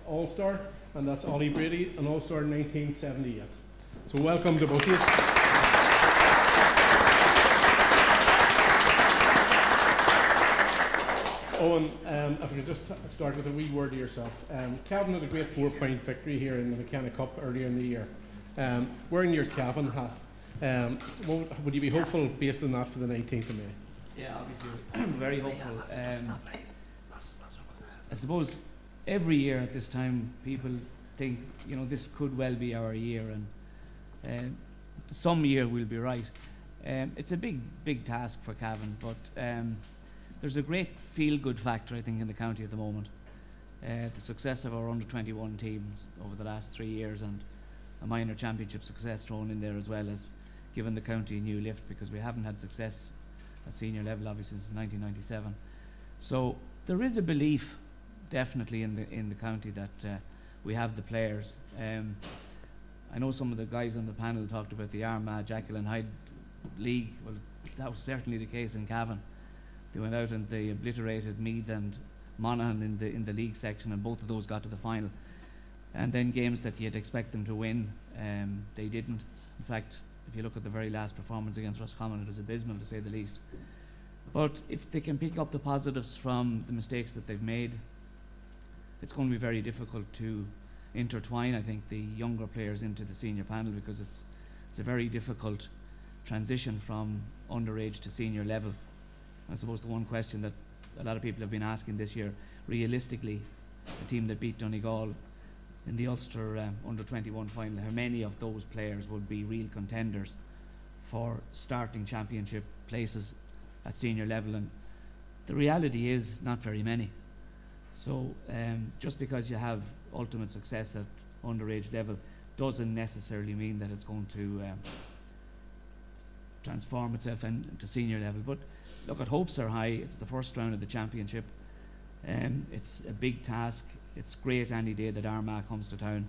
All-Star, and that's Ollie Brady, an All-Star in 1970. Yes. So welcome to both of you. Owen, if we could just start with a wee word to yourself. Calvin had a great 4-point victory here in the McKenna Cup earlier in the year. Wearing your Calvin hat, would you be hopeful based on that for the 19th of May? Yeah, obviously we're very hopeful. I suppose every year at this time people think, you know, this could well be our year, and some year we'll be right. It's a big task for Cavan, but there's a great feel-good factor, I think, in the county at the moment. The success of our under-21 teams over the last 3 years, and a minor championship success thrown in there as well, has given the county a new lift, because we haven't had success at senior level obviously since 1997. So there is a belief definitely in the county that we have the players. I know some of the guys on the panel talked about the Armagh Jekyll and Hyde League. Well, that was certainly the case in Cavan. They went out and they obliterated Meath and Monaghan in the league section, and both of those got to the final. And then games that you'd expect them to win, they didn't. In fact, if you look at the very last performance against Roscommon, it was abysmal to say the least. But if they can pick up the positives from the mistakes that they've made, it's going to be very difficult to intertwine, I think, the younger players into the senior panel, because it's a very difficult transition from underage to senior level. I suppose the one question that a lot of people have been asking this year, realistically, the team that beat Donegal, in the Ulster under-21 final, how many of those players would be real contenders for starting championship places at senior level, and the reality is not very many. So just because you have ultimate success at underage level doesn't necessarily mean that it's going to transform itself into senior level. But look, hopes are high. It's the first round of the championship. It's a big task. It's great any day that Armagh comes to town.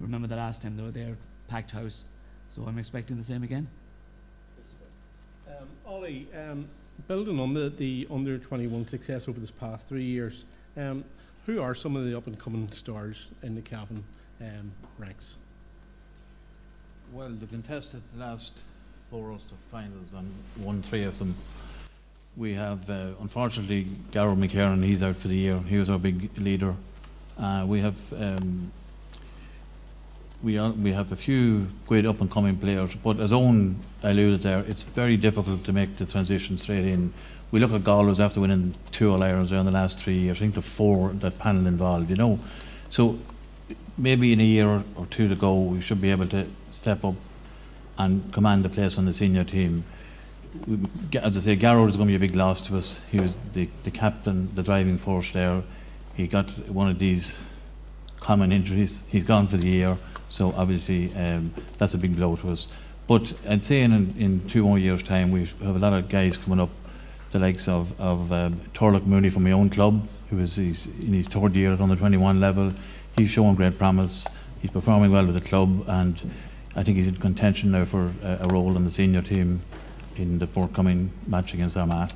Remember the last time they were there, packed house. So I'm expecting the same again. Ollie, building on the under-21 success over this past 3 years, who are some of the up-and-coming stars in the Cavan ranks? Well, they contested the last 4 Ulster finals and won 3 of them. We have, unfortunately, Garrett McCarran, he's out for the year. He was our big leader. We have a few great up-and-coming players, but as Owen alluded there, it's very difficult to make the transition straight in. We look at Galway's after winning 2 All-Irons in the last 3 years. I think the 4 that panel involved, you know. So maybe in a year or 2 to go, we should be able to step up and command the place on the senior team. As I say, Garrod is going to be a big loss to us. He was the captain, the driving force there. He got one of these common injuries. He's gone for the year, so obviously that's a big blow to us. But I'd say in 2 more years' time, we have a lot of guys coming up, the likes of Turlock Mooney from my own club, he's in his 3rd year at under-21 level. He's showing great promise. He's performing well with the club, and I think he's in contention now for a role in the senior team in the forthcoming match against Armagh.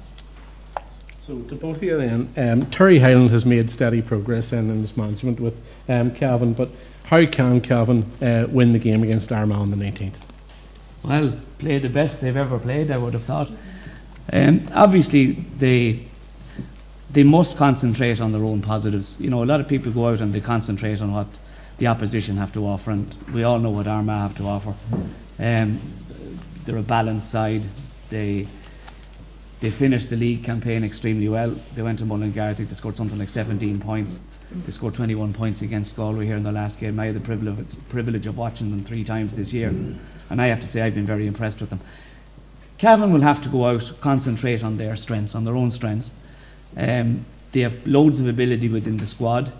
So to both of you then, Terry Hyland has made steady progress in his management with Cavan, but how can Cavan win the game against Armagh on the 19th? Well, play the best they've ever played, I would have thought. Obviously, they must concentrate on their own positives. You know, a lot of people go out and they concentrate on what the opposition have to offer, and we all know what Armagh have to offer. They're a balanced side. They finished the league campaign extremely well. They went to Mullingar, I think they scored something like 17 points. They scored 21 points against Galway here in the last game. I had the privilege of watching them 3 times this year, and I have to say I've been very impressed with them. Cavan will have to go out, concentrate on their strengths, on their own strengths. They have loads of ability within the squad.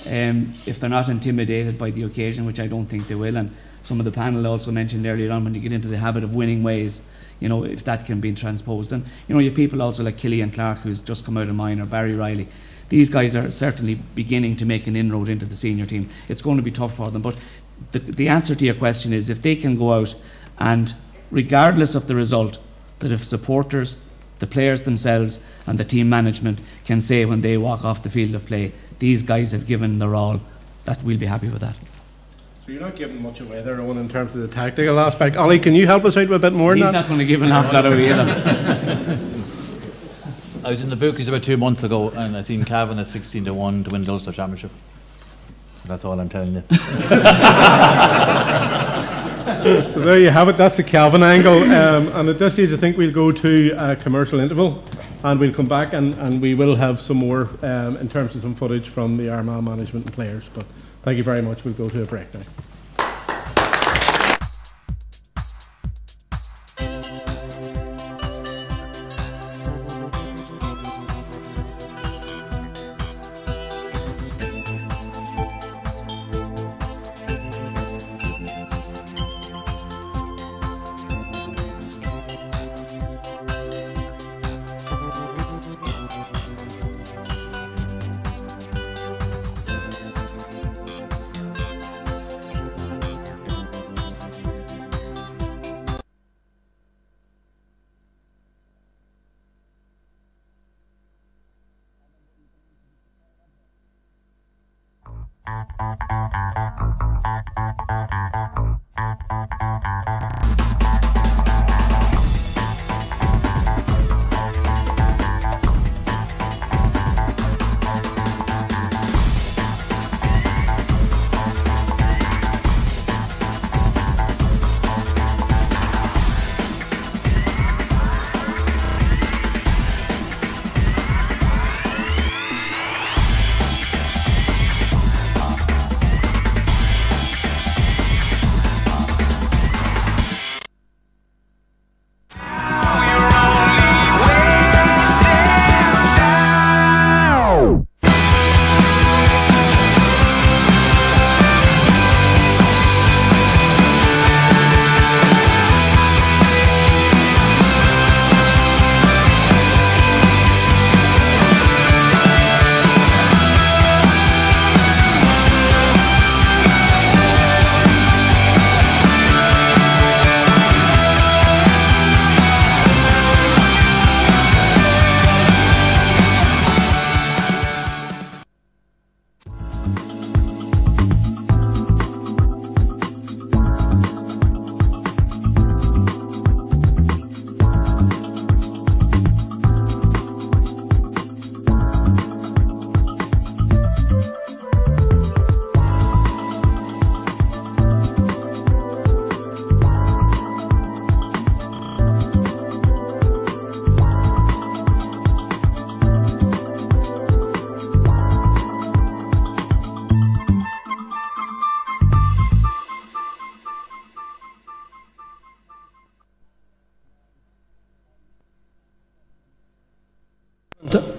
If they're not intimidated by the occasion, which I don't think they will, and some of the panel also mentioned earlier on, when you get into the habit of winning ways, you know, if that can be transposed. And you know, you have people also like Killian Clark, who's just come out of mine, or Barry Riley. These guys are certainly beginning to make an inroad into the senior team. It's going to be tough for them, but the answer to your question is, if they can go out and, regardless of the result, that if supporters, the players themselves and the team management can say when they walk off the field of play, these guys have given their all, that we'll be happy with that. So you're not giving much away there, Owen, in terms of the tactical aspect. Ollie, can you help us out with a bit more? He's not going to give an awful lot away either. I was in the bookies about 2 months ago, and I seen Cavan at 16-1 to win the Ulster Championship. So that's all I'm telling you. So there you have it. That's the Cavan angle. And at this stage, I think we'll go to a commercial interval, and we'll come back and we will have some more in terms of some footage from the Armagh management and players. But thank you very much. We'll go to a break now.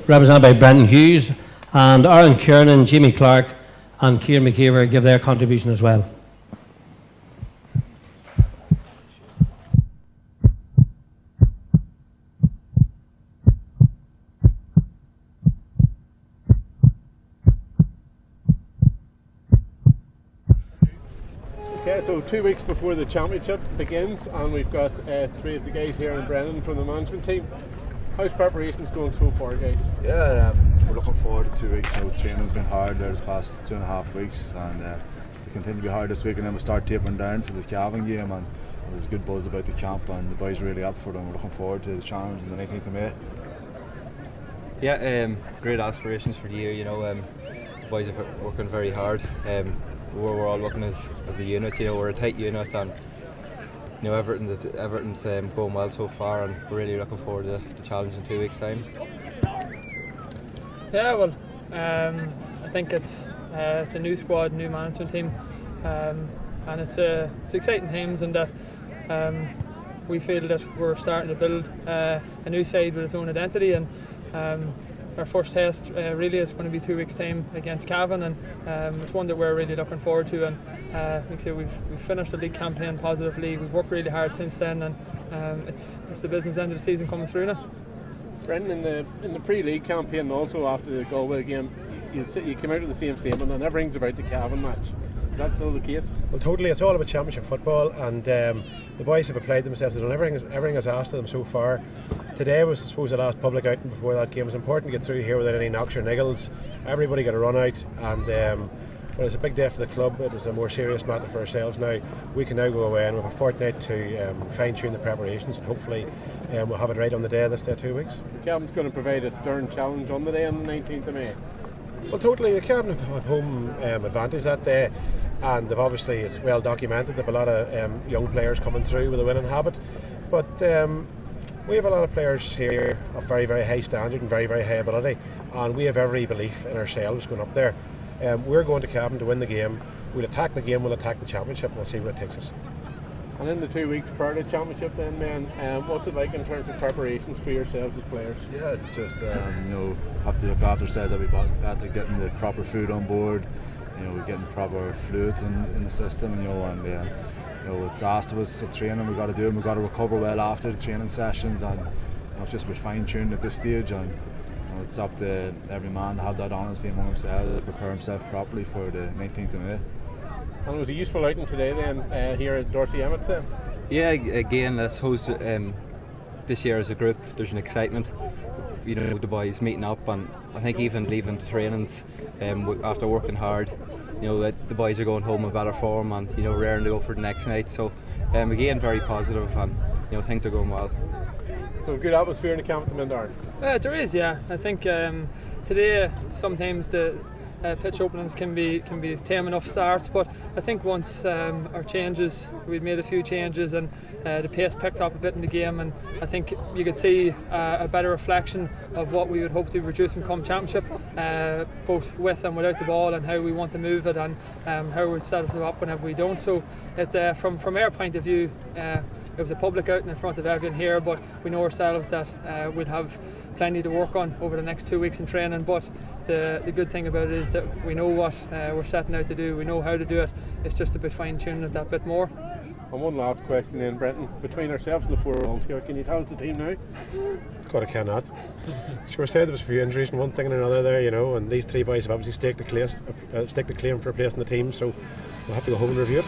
represented by Brendan Hughes, and Aaron Kiernan, Jimmy Clark and Kieran McKeever give their contribution as well. Okay, so 2 weeks before the championship begins, and we've got 3 of the guys here in Brennan from the management team. How's preparations going so far, guys? Yeah, we're looking forward to 2 weeks. Training's been hard there this past 2.5 weeks, and we continue to be hard this week, and then we start tapering down for the Cavan game, and there's a good buzz about the camp, and the boys are really up for it, and we're looking forward to the challenge on the 19th of May. Yeah, great aspirations for the year. You know, the boys are working very hard. We're all working as a unit. You know, we're a tight unit, and you know everything's going well so far, and we're really looking forward to the challenge in 2 weeks' time. Yeah, well, I think it's a new squad, new management team, and it's exciting times, and that we feel that we're starting to build a new side with its own identity, and our first test really is going to be 2 weeks' time against Cavan, and it's one that we're really looking forward to. And like I say, we've finished the league campaign positively. We've worked really hard since then, and it's the business end of the season coming through now. Brendan, in the pre-league campaign, and also after the Galway game, you came out with the same statement, and everything's about the Cavan match. Is that still the case? Well, totally. It's all about championship football, and the boys have applied themselves. They've done everything is asked of them so far. Today was, I suppose, the last public outing before that game. It was important to get through here without any knocks or niggles. Everybody got a run out, and well, it's a big day for the club. It was a more serious matter for ourselves now. We can now go away, and we have a fortnight to fine-tune the preparations, and hopefully we'll have it right on the day this day 2 weeks. Cavan's going to provide a stern challenge on the day on the 19th of May. Well, totally. The Cavan have home advantage that day, and they've obviously, it's well documented, they've a lot of young players coming through with a winning habit, but we have a lot of players here of very, very high standard and very, very high ability, and we have every belief in ourselves going up there. We're going to Cavan to win the game. We'll attack the game, we'll attack the championship, and we'll see where it takes us. And in the 2 weeks prior to the championship then, man, what's it like in terms of preparations for yourselves as players? Yeah, it's just, you know, have to look after ourselves every after getting the proper food on board, you know, getting proper fluids in the system, you know, and you know, it's asked of us at training, we've got to do it, we've got to recover well after the training sessions, and you know, it's just a bit fine-tuned at this stage, and you know, it's up to every man to have that honesty among himself, to prepare himself properly for the 19th of May. And it was a useful outing today then, here at Dorsey Emmett. Yeah, again, I suppose this year as a group there's an excitement, you know, the boys meeting up, and I think even leaving the trainings after working hard, you know, that the boys are going home in better form, and you know, raring to go for the next night. So again, very positive, and you know, things are going well. So good atmosphere in the camp at the Mindar. There is, yeah. I think today sometimes the pitch openings can be tame enough starts, but I think once our changes, we'd made a few changes, and the pace picked up a bit in the game, and I think you could see a better reflection of what we would hope to reduce in come championship, both with and without the ball, and how we want to move it, and how we set us up whenever we don't. So from our point of view, it was a public outing in front of everyone here, but we know ourselves that we'd have plenty to work on over the next 2 weeks in training. But the good thing about it is that we know what we're setting out to do, we know how to do it. It's just a bit fine-tuning it that bit more. And one last question then, Brenton, between ourselves and the 4 roles here, can you tell us the team now? God, I cannot. Sure, said there was a few injuries and one thing and another there, you know, and these 3 boys have obviously staked the claim for a place in the team, so we'll have to go home and review it.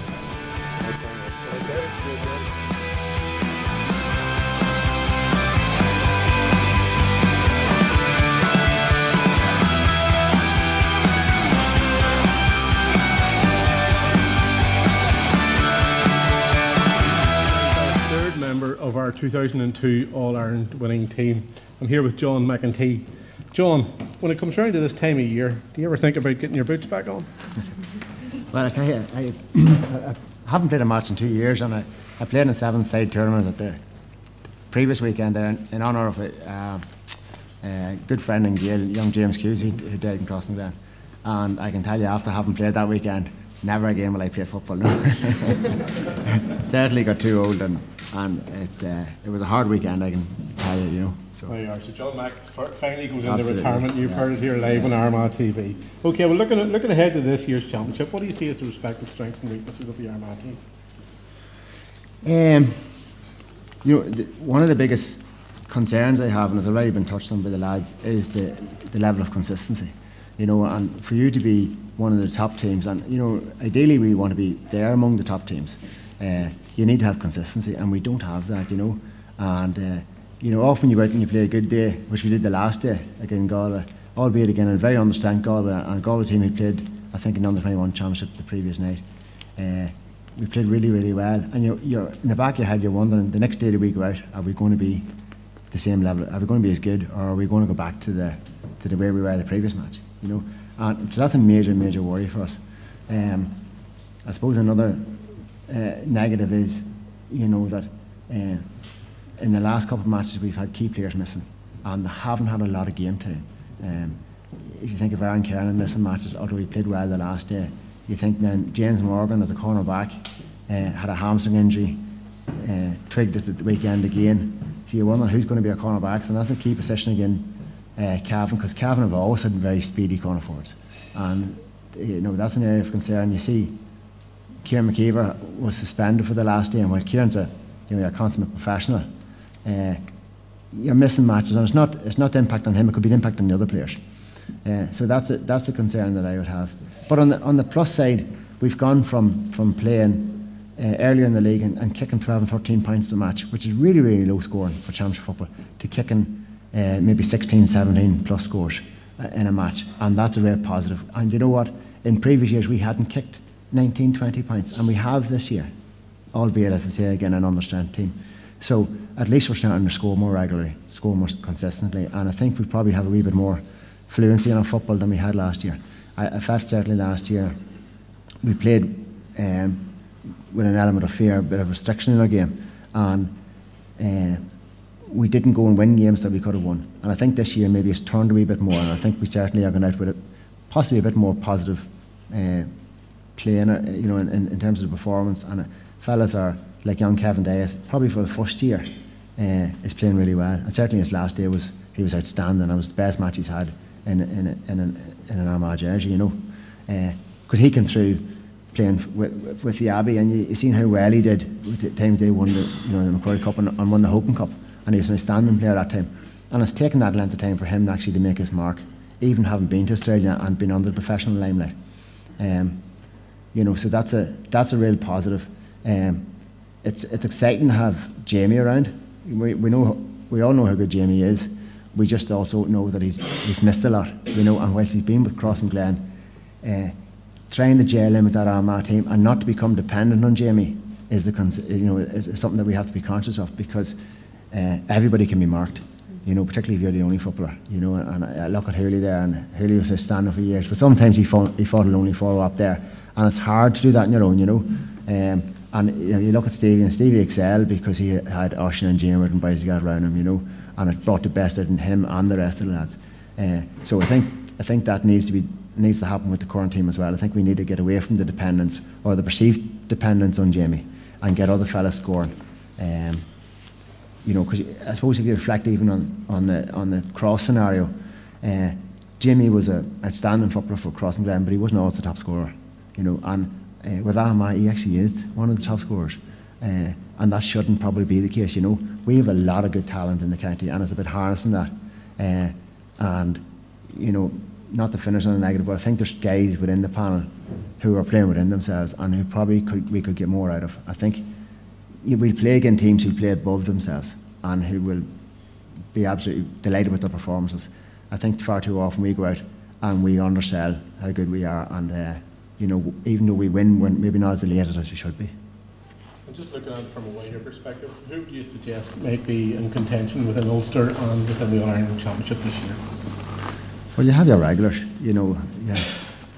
Of our 2002 All-Ireland winning team. I'm here with John McEntee. John, when it comes around to this time of year, do you ever think about getting your boots back on? Well, I tell you, I haven't played a match in 2 years, and I played in a 7-side tournament at the previous weekend there in honour of a good friend in Gael, young James Cusey, who died in Crossing then. And I can tell you, after having played that weekend, never again will I play football. No. Certainly got too old, and it was a hard weekend, I can tell you, you know. So. There you are. So John Mack finally goes into Absolutely. retirement. You've heard it here live on Armagh TV. Okay, well, looking ahead to this year's championship, what do you see as the respective strengths and weaknesses of the Armagh team? You know, one of the biggest concerns I have, and it's already been touched on by the lads, is the level of consistency. You know, and for you to be one of the top teams, and you know, ideally we want to be there among the top teams. You need to have consistency, and we don't have that. You know, and you know, often you go out and you play a good day, which we did the last day against Galway, albeit again a very understaffed Galway, and Galway team who played, I think, in under 21 championship the previous night. We played really, really well, and you're in the back of your head, you're wondering the next day that we go out, are we going to be the same level? Are we going to be as good, or are we going to go back to the way we were the previous match? You know, and so that's a major, major worry for us. I suppose another negative is, you know, that in the last couple of matches we've had key players missing, and they haven't had a lot of game time. If you think of Aaron Kernan missing matches, although he played well the last day, you think then James Morgan as a corner back had a hamstring injury, twigged at the weekend again. So you wonder who's going to be our corner backs, and that's a key position again, Cavan, because Cavan have always had very speedy corner forwards, and you know that's an area of concern. You see, Kieran McKeever was suspended for the last day, and while Kieran's a consummate professional, you're missing matches, and it's not the impact on him; it could be the impact on the other players. So that's the concern that I would have. But on the plus side, we've gone from playing earlier in the league and kicking 12 and 13 points a match, which is really, really low scoring for championship football, to kicking maybe 16, 17 plus scores in a match, and that's a real positive. And you know what? In previous years we hadn't kicked 19, 20 points, and we have this year, albeit, as I say again, an understrength team. So at least we're starting to score more regularly, score more consistently, and I think we probably have a wee bit more fluency in our football than we had last year. I felt certainly last year we played with an element of fear, a bit of restriction in our game, and we didn't go and win games that we could have won. And I think this year maybe it's turned a wee bit more, and I think we certainly are going out with possibly a bit more positive playing, you know, in terms of the performance. And fellas are like young Kevin Dias, probably for the first year, is playing really well. And certainly his last day he was outstanding. It was the best match he's had in an Armagh jersey, you know, because he came through playing with the Abbey, and you seen how well he did with the times they won the Macquarie Cup and won the Hoping Cup, and he was an outstanding player that time. And it's taken that length of time for him actually to make his mark, even having been to Australia and been under the professional limelight. You know, so that's a real positive. It's exciting to have Jamie around. We all know how good Jamie is. We just also know that he's missed a lot, you know, and whilst he's been with Cross and Glen, trying to gel in with that Armagh team and not to become dependent on Jamie is something that we have to be conscious of, because everybody can be marked, you know, particularly if you're the only footballer, you know. And I look at Hurley there, and Hurley was outstanding for years, but sometimes he fought a lonely forward up there, and it's hard to do that on your own, you know. And you look at Stevie, and Stevie excelled because he had Ocean and Jamie and boys together around him, you know, and it brought the best out in him and the rest of the lads. So I think that needs to happen with the current team as well. I think we need to get away from the dependence, or the perceived dependence, on Jamie, and get other fellas scoring. You know, because I suppose if you reflect even on the Cross scenario, Jamie was an outstanding footballer for Cross and Glen, but he wasn't always the top scorer, you know. And with Armagh, he actually is one of the top scorers, and that shouldn't probably be the case. You know, we have a lot of good talent in the county, and it's about harnessing that. And you know, not to finish on a negative, but I think there's guys within the panel who are playing within themselves, and who probably we could get more out of. I think we'll play against teams who play above themselves and who will be absolutely delighted with their performances. I think far too often we go out and we undersell how good we are, and you know, even though we win, we're maybe not as elated as we should be. And just looking at it from a wider perspective, who do you suggest might be in contention within Ulster and within the All-Ireland Championship this year? Well, you have your regulars, you know, yeah,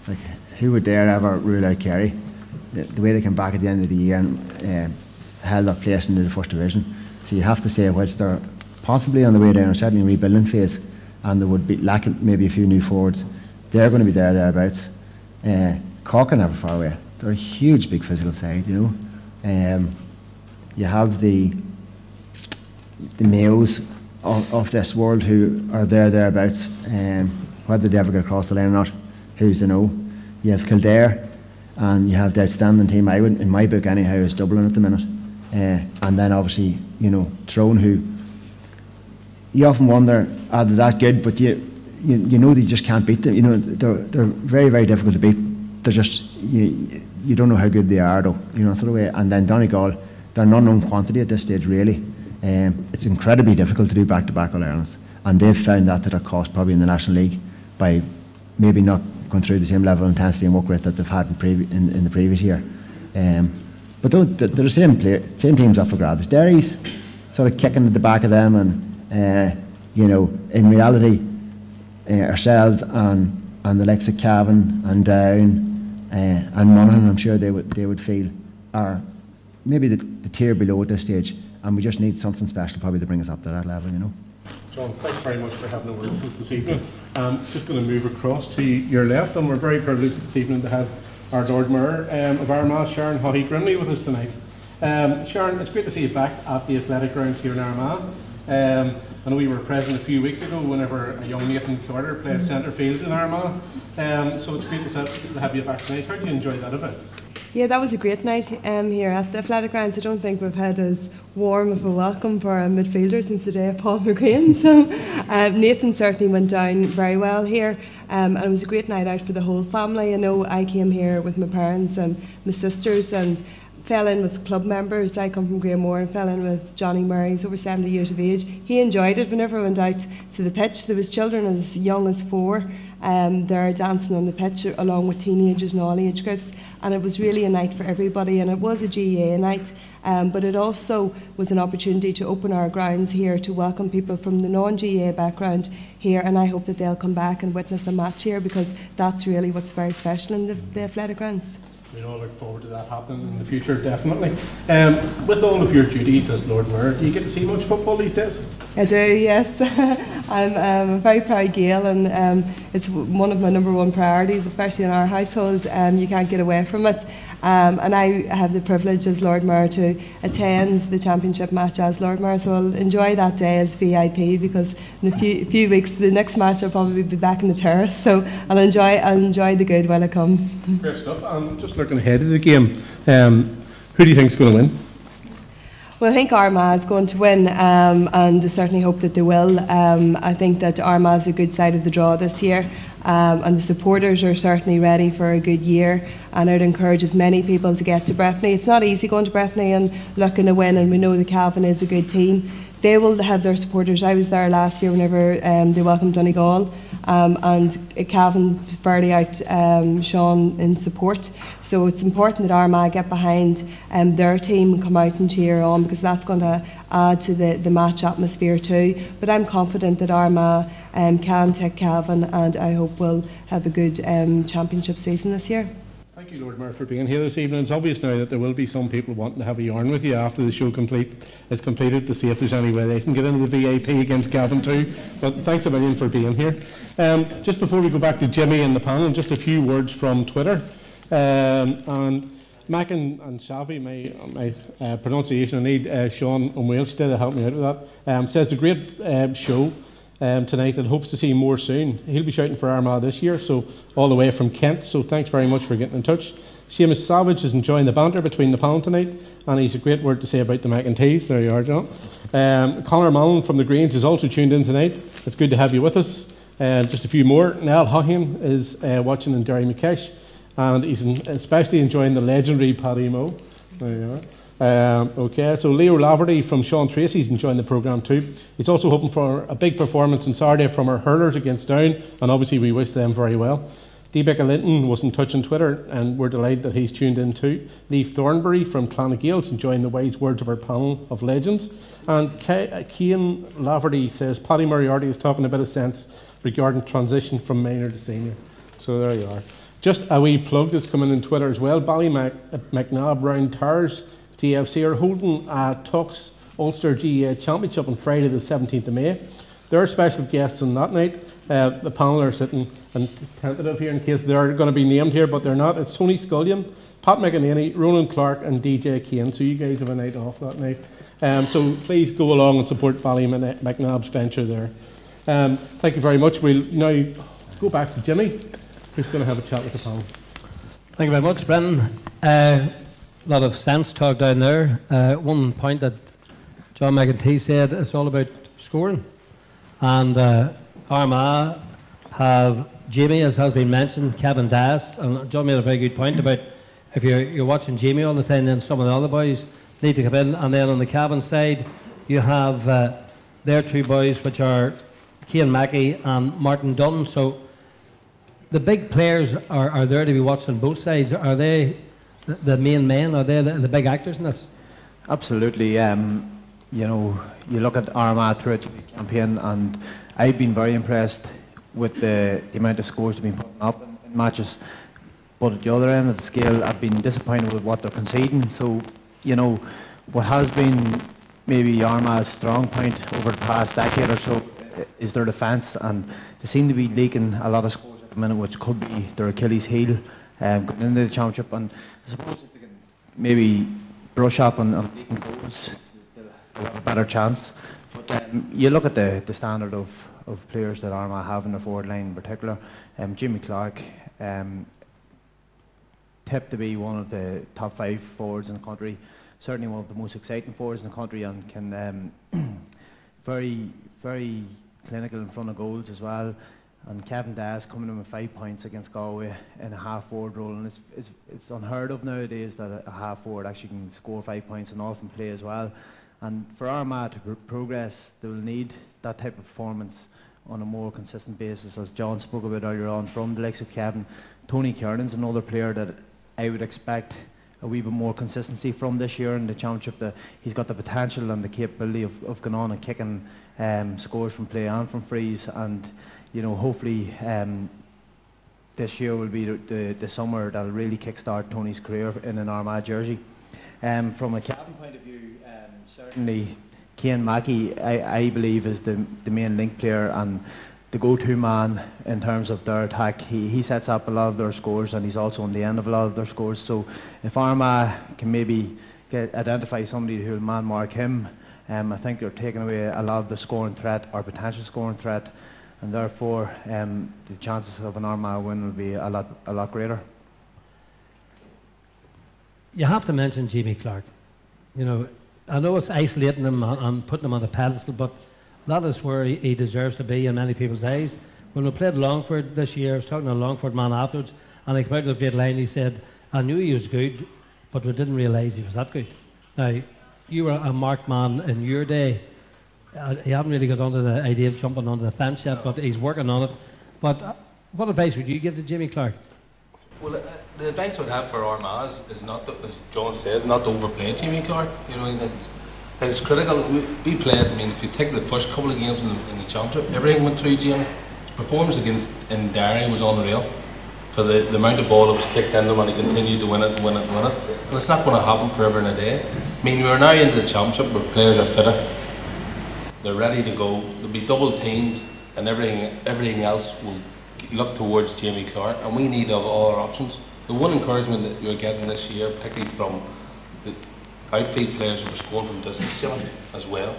like who would dare ever rule out Kerry? The way they came back at the end of the year and held their place into the first division. So you have to say, whilst they're possibly on the way down, or certainly in rebuilding phase, and there would be lacking maybe a few new forwards, they're going to be thereabouts. Cork are never far away. They're a huge, big physical side, you know. You have the Mayos of this world who are thereabouts, whether they ever get across the line or not, who's to know. You have Kildare, and you have the outstanding team, in my book anyhow, is Dublin at the minute. And then obviously, you know, Tyrone, who you often wonder, are they that good? But you know they just can't beat them. You know, they're very, very difficult to beat. They're just, you don't know how good they are though, you know, sort of way. And then Donegal, they're an unknown quantity at this stage really. It's incredibly difficult to do back-to-back All-Irelands, and they've found that to their cost probably in the National League by maybe not going through the same level of intensity and work rate that they've had in the previous year. But they're the same teams up for grabs. Derry's sort of kicking at the back of them, and you know, in reality, ourselves and the likes of Cavan and Down and Monaghan, I'm sure they would feel are maybe the tier below at this stage, and we just need something special probably to bring us up to that level, you know. John, thanks very much for having a word with us this evening. Just going to move across to your left, and we're very privileged this evening to have our Lord Mayor of Armagh, Sharon Haughey-Grimley, with us tonight. Sharon, it's great to see you back at the athletic grounds here in Armagh. I know we were present a few weeks ago whenever a young Nathan Carter played centre field in Armagh, so it's great to have you back tonight. How do you enjoy that event? Yeah, that was a great night here at the athletic grounds. I don't think we've had as warm of a welcome for a midfielder since the day of Paul McGrain. So Nathan certainly went down very well here, and it was a great night out for the whole family. I know I came here with my parents and my sisters and fell in with club members. I come from Graham and fell in with Johnny Murray. He's over 70 years of age. He enjoyed it. Whenever I went out to the pitch, there was children as young as 4. They're dancing on the pitch along with teenagers and all age groups, and it was really a night for everybody, and it was a GAA night, but it also was an opportunity to open our grounds here to welcome people from the non-GAA background here, and I hope that they'll come back and witness a match here, because that's really what's very special in the athletic grounds. We all look forward to that happening in the future, definitely. With all of your duties as Lord Mayor, do you get to see much football these days? I do, yes. I'm a very proud Gael, and it's one of my #1 priorities, especially in our household. You can't get away from it. And I have the privilege as Lord Mayor to attend the championship match as Lord Mayor, so I'll enjoy that day as VIP, because in a few weeks, the next match I'll probably be back in the terrace, so I'll enjoy the good while it comes. Great stuff. Just looking ahead of the game, who do you think is going to win? Well, I think Armagh is going to win, and I certainly hope that they will. I think that Armagh is a good side of the draw this year, and the supporters are certainly ready for a good year, and I'd encourage as many people to get to Breffni. It's not easy going to Breffni and looking to win, and we know that Cavan is a good team. They will have their supporters. I was there last year whenever they welcomed Donegal, and Cavan fairly outshone in support. So it's important that Armagh get behind their team and come out and cheer on, because that's going to add to the match atmosphere too. But I'm confident that Armagh can take Cavan, and I hope we'll have a good championship season this year. Thank you, Lord Mayor, for being here this evening. It's obvious now that there will be some people wanting to have a yarn with you after the show is completed, to see if there's any way they can get into the VIP against Cavan too. But thanks a million for being here. Just before we go back to Jimmy and the panel, just a few words from Twitter. And Mac and Shafi, my pronunciation, I need Sean O'Welsh to help me out with that. Says a great show tonight, and hopes to see more soon. He'll be shouting for Armagh this year, so all the way from Kent, so thanks very much for getting in touch. Seamus Savage is enjoying the banter between the panel tonight, and he's a great word to say about the mac and teas. There you are, John. Conor Mallon from the Greens is also tuned in tonight. It's good to have you with us. Just a few more. Niall Hockin is watching in Derry McKesh, and he's especially enjoying the legendary Paddy Moe. There you are. Okay, so Leo Laverty from Sean Tracy's enjoying the programme too. He's also hoping for a big performance on Saturday from our hurlers against Down, and obviously we wish them very well. Becca Linton was in touch on Twitter, and we're delighted that he's tuned in too. Leif Thornbury from Clonagale's enjoying the wise words of our panel of legends. And Cian Laverty says Paddy Moriarty is talking a bit of sense regarding transition from minor to senior. So there you are. Just a wee plug that's coming in Twitter as well. Ballymacnabb Round Towers TFC are holding a Tux Ulster GAA Championship on Friday the 17th of May. There are special guests on that night. The panel are sitting and tentative here in case they are going to be named here, but they're not. It's Tony Scullion, Pat McEnany, Ronan Clark and DJ Kane. So you guys have a night off that night. So please go along and support Valley McNabb's venture there. Thank you very much. We'll now go back to Jimmy, who's going to have a chat with the panel. Thank you very much, Brendan. A lot of sense talk down there. One point that John McEntee said, it's all about scoring. And Armagh have Jamie, as has been mentioned, Kevin Das, and John made a very good point about if you're watching Jamie all the time, then some of the other boys need to come in. And then on the Cavan side, you have their two boys, which are Cian Mackey and Martin Dunn. So the big players are there to be watched on both sides. Are they the main men? Are they the big actors in this? Absolutely. You know, you look at Armagh throughout the campaign, and I've been very impressed with the amount of scores they've been putting up in matches. But at the other end of the scale, I've been disappointed with what they're conceding. So, you know, what has been maybe Armagh's strong point over the past decade or so is their defence, and they seem to be leaking a lot of scores at the minute, which could be their Achilles heel going into the championship. And I suppose if they can maybe brush up on leaking goals, they'll have a better chance. But you look at the standard of players that Armagh have in the forward line in particular. Jimmy Clark tipped to be one of the top 5 forwards in the country, certainly one of the most exciting forwards in the country, and can very, very clinical in front of goals as well. And Kevin Das coming in with 5 points against Galway in a half forward role, and it's unheard of nowadays that a half forward actually can score 5 points and often play as well. And for Armagh to progress, they will need that type of performance on a more consistent basis, as John spoke about earlier on, from the likes of Kevin. Tony Kearnan's another player that I would expect a wee bit more consistency from this year in the championship. That he's got the potential and the capability of going on and kicking scores from play and from frees, and you know, hopefully this year will be the summer that'll really kickstart Tony's career in an Armagh jersey. From a Cavan point of view, certainly Cian Mackey, I believe, is the main link player and the go-to man in terms of their attack. He sets up a lot of their scores, and he's also on the end of a lot of their scores. So if Armagh can maybe identify somebody who will man-mark him, I think they're taking away a lot of the scoring threat or potential scoring threat, and therefore the chances of an Armagh win will be a lot greater. You have to mention Jamie Clark. You know, I know it's isolating him and putting him on the pedestal, but that is where he deserves to be in many people's eyes. When we played Longford this year, I was talking to a Longford man afterwards, and he came out with a great line. He said, I knew he was good, but we didn't realise he was that good. Now, you were a marked man in your day. He hadn't really got onto the idea of jumping onto the fence yet, but he's working on it. But what advice would you give to Jimmy Clark? Well, the advice I would have for Armagh is not to, as John says, not to overplay Jimmy Clark. You know, it's critical. We played. I mean, if you take the first couple of games in the championship, everything went through Jimmy. His performance in Derry was unreal. For the amount of ball that was kicked into him, and he continued to win it and win it and win it. But it's not going to happen forever and a day. I mean, we're now into the championship where players are fitter. They're ready to go. They'll be double teamed, and everything else will look towards Jamie Clark, and we need all our options. The one encouragement that you're getting this year, particularly from the outfield players who are scoring from distance, Jimmy, as well.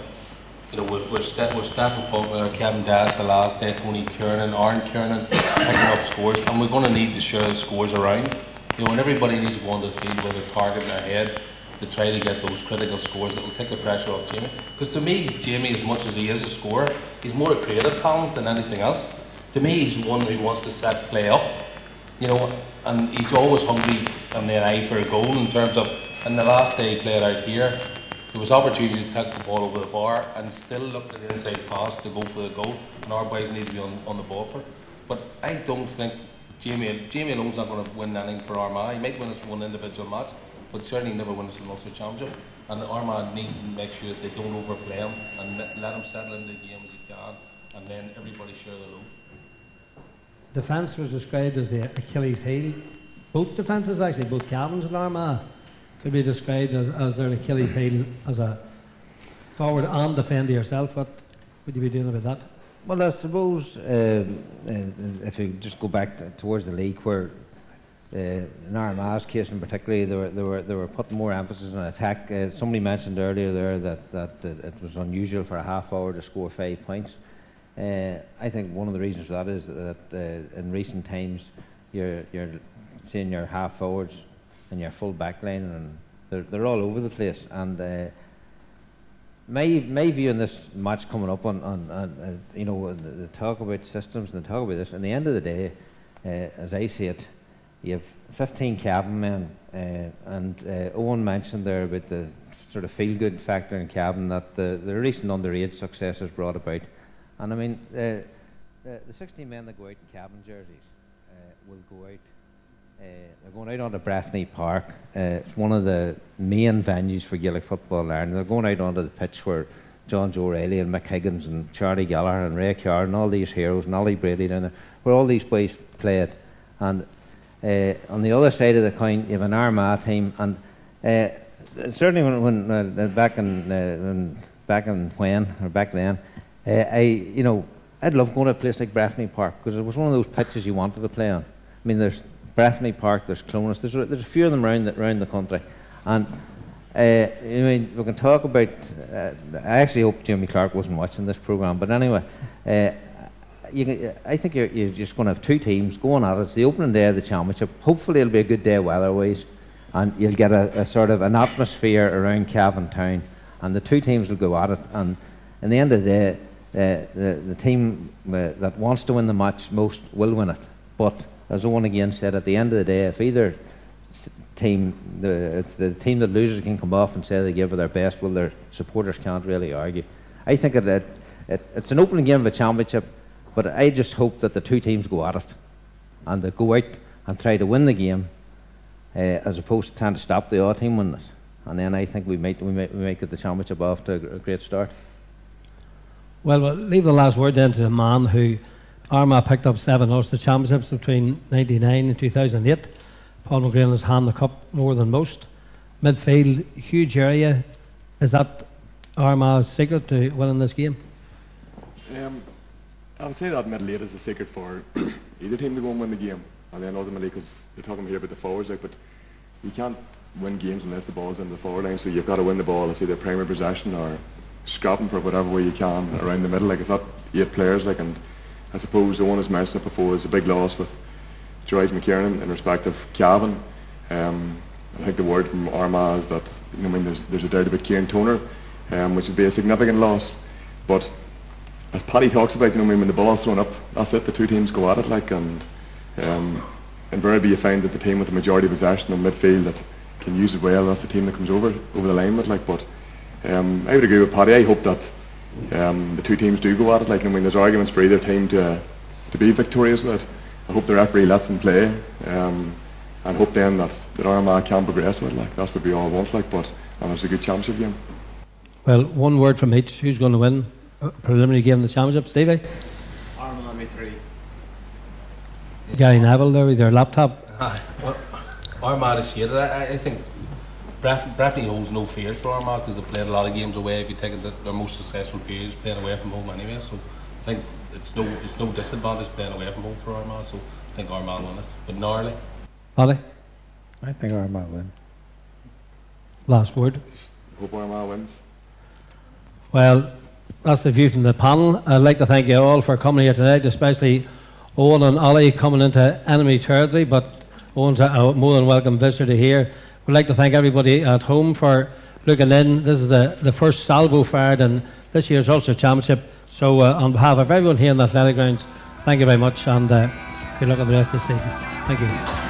You know, we're Stephen Faulkner, Kevin Das, the last day, Tony Kiernan, Aaron Kiernan, picking up scores, and we're going to need to share the scores around. You know, and everybody needs to go on the field with a target in their head to try to get those critical scores that will take the pressure off Jamie. Because to me, Jamie, as much as he is a scorer, he's more a creative talent than anything else. To me, he's one who wants to set play up, you know, and he's always hungry and an eye for a goal in terms of, and the last day he played out here, there was opportunities to take the ball over the bar and still look for the inside pass to go for the goal, and our boys need to be on the ball for it. But I don't think Jamie alone's not going to win anything for Armagh. He might win us one individual match, but certainly never win us a Ulster Championship. And Armagh need to make sure that they don't overplay him and let him settle into the game as he can, and then everybody share the load. Defence was described as the Achilles heel. Both defences, actually, both Cavan's and Armagh, could be described as their Achilles heel as a forward and defender yourself. What would you be doing about that? Well, I suppose if you just go back towards the league, where in Armagh's case in particular, they were putting more emphasis on attack. Somebody mentioned earlier there that it was unusual for a half hour to score 5 points. I think one of the reasons for that is that in recent times you're seeing your half forwards and your full back line, and they're all over the place. And my view on this match coming up on you know, the talk about systems and the talk about this, in the end of the day, as I see it, you have 15 Cavan men, and Owen mentioned there about the sort of feel-good factor in Cavan that the recent underage success has brought about. And I mean, the 16 men that go out in Cavan jerseys will go out. They're going out onto Breffney Park. It's one of the main venues for Gaelic football in Ireland. They're going out onto the pitch where John Joe Reilly and Mick Higgins and Charlie Gallagher and Ray Carr and all these heroes and Ollie Brady down there, where all these boys played. And on the other side of the coin, you have an Armagh team, and certainly when back then, I'd love going to a place like Breffney Park, because it was one of those pitches you wanted to play on. I mean, there's Breffney Park, there's Clonus, there's a few of them around the country, and I mean, we can talk about. I actually hope Jimmy Clark wasn't watching this programme, but anyway. I think you're just going to have two teams going at it. It's the opening day of the championship. Hopefully it'll be a good day weather-wise, and you'll get a sort of an atmosphere around Cavan town, and the two teams will go at it. And in the end of the day, the team that wants to win the match most will win it. But as Owen again said, at the end of the day, if either team, the team that loses can come off and say they give it their best, well, their supporters can't really argue. I think it's an opening game of a championship. But I just hope that the two teams go at it, and they go out and try to win the game, as opposed to trying to stop the other team winning it. And then I think we might get the championship off to a great start. Well, we'll leave the last word then to the man who Armagh picked up 7 Ulster championships between 1999 and 2008. Paul McGrain has handed the cup more than most. Midfield, huge area. Is that Armagh's secret to winning this game? I would say that middle eight is the secret for either team to go and win the game, and then ultimately, because you're talking here about the forwards, like, but you can't win games unless the ball's in the forward line. So you've got to win the ball, it's either primary possession or scrapping for whatever way you can around the middle. Like, it's not 8 players, like, and I suppose the one has mentioned it before is a big loss with George McKiernan in respect of Cavan. I think the word from Armagh is that, you know, I mean, there's a doubt about Kieran Toner, which would be a significant loss, but as Paddy talks about, you know, when the ball's thrown up, that's it, the two teams go at it, like, and invariably you find that the team with the majority of possession in midfield that can use it well, that's the team that comes over the line with, like. But I would agree with Paddy. I hope that the two teams do go at it, like. I mean, there's arguments for either team to be victorious with it. I hope the referee lets them play, and hope then that Armagh can progress with it, like. That's what we all want, like. But and it's a good championship game. Well, one word from each. Who's going to win preliminary game of the championship? Stevie? Armagh me 3. Gary Neville there with your laptop. Well, Armagh is shaded. I think Breffney holds no fears for Armagh because they've played a lot of games away. If you take it, their most successful periods playing away from home anyway. So I think it's no disadvantage playing away from home for Armagh. So I think Armagh win it. But Gnarly? Paddy? I think Armagh win. Last word. Just hope Armagh wins. Well, that's the view from the panel. I'd like to thank you all for coming here tonight, especially Owen and Ollie coming into enemy territory, but Owen's a more than welcome visitor here. We'd like to thank everybody at home for looking in. This is the first salvo fired in this year's Ulster Championship. So on behalf of everyone here in the athletic grounds, thank you very much, and good luck on the rest of the season. Thank you.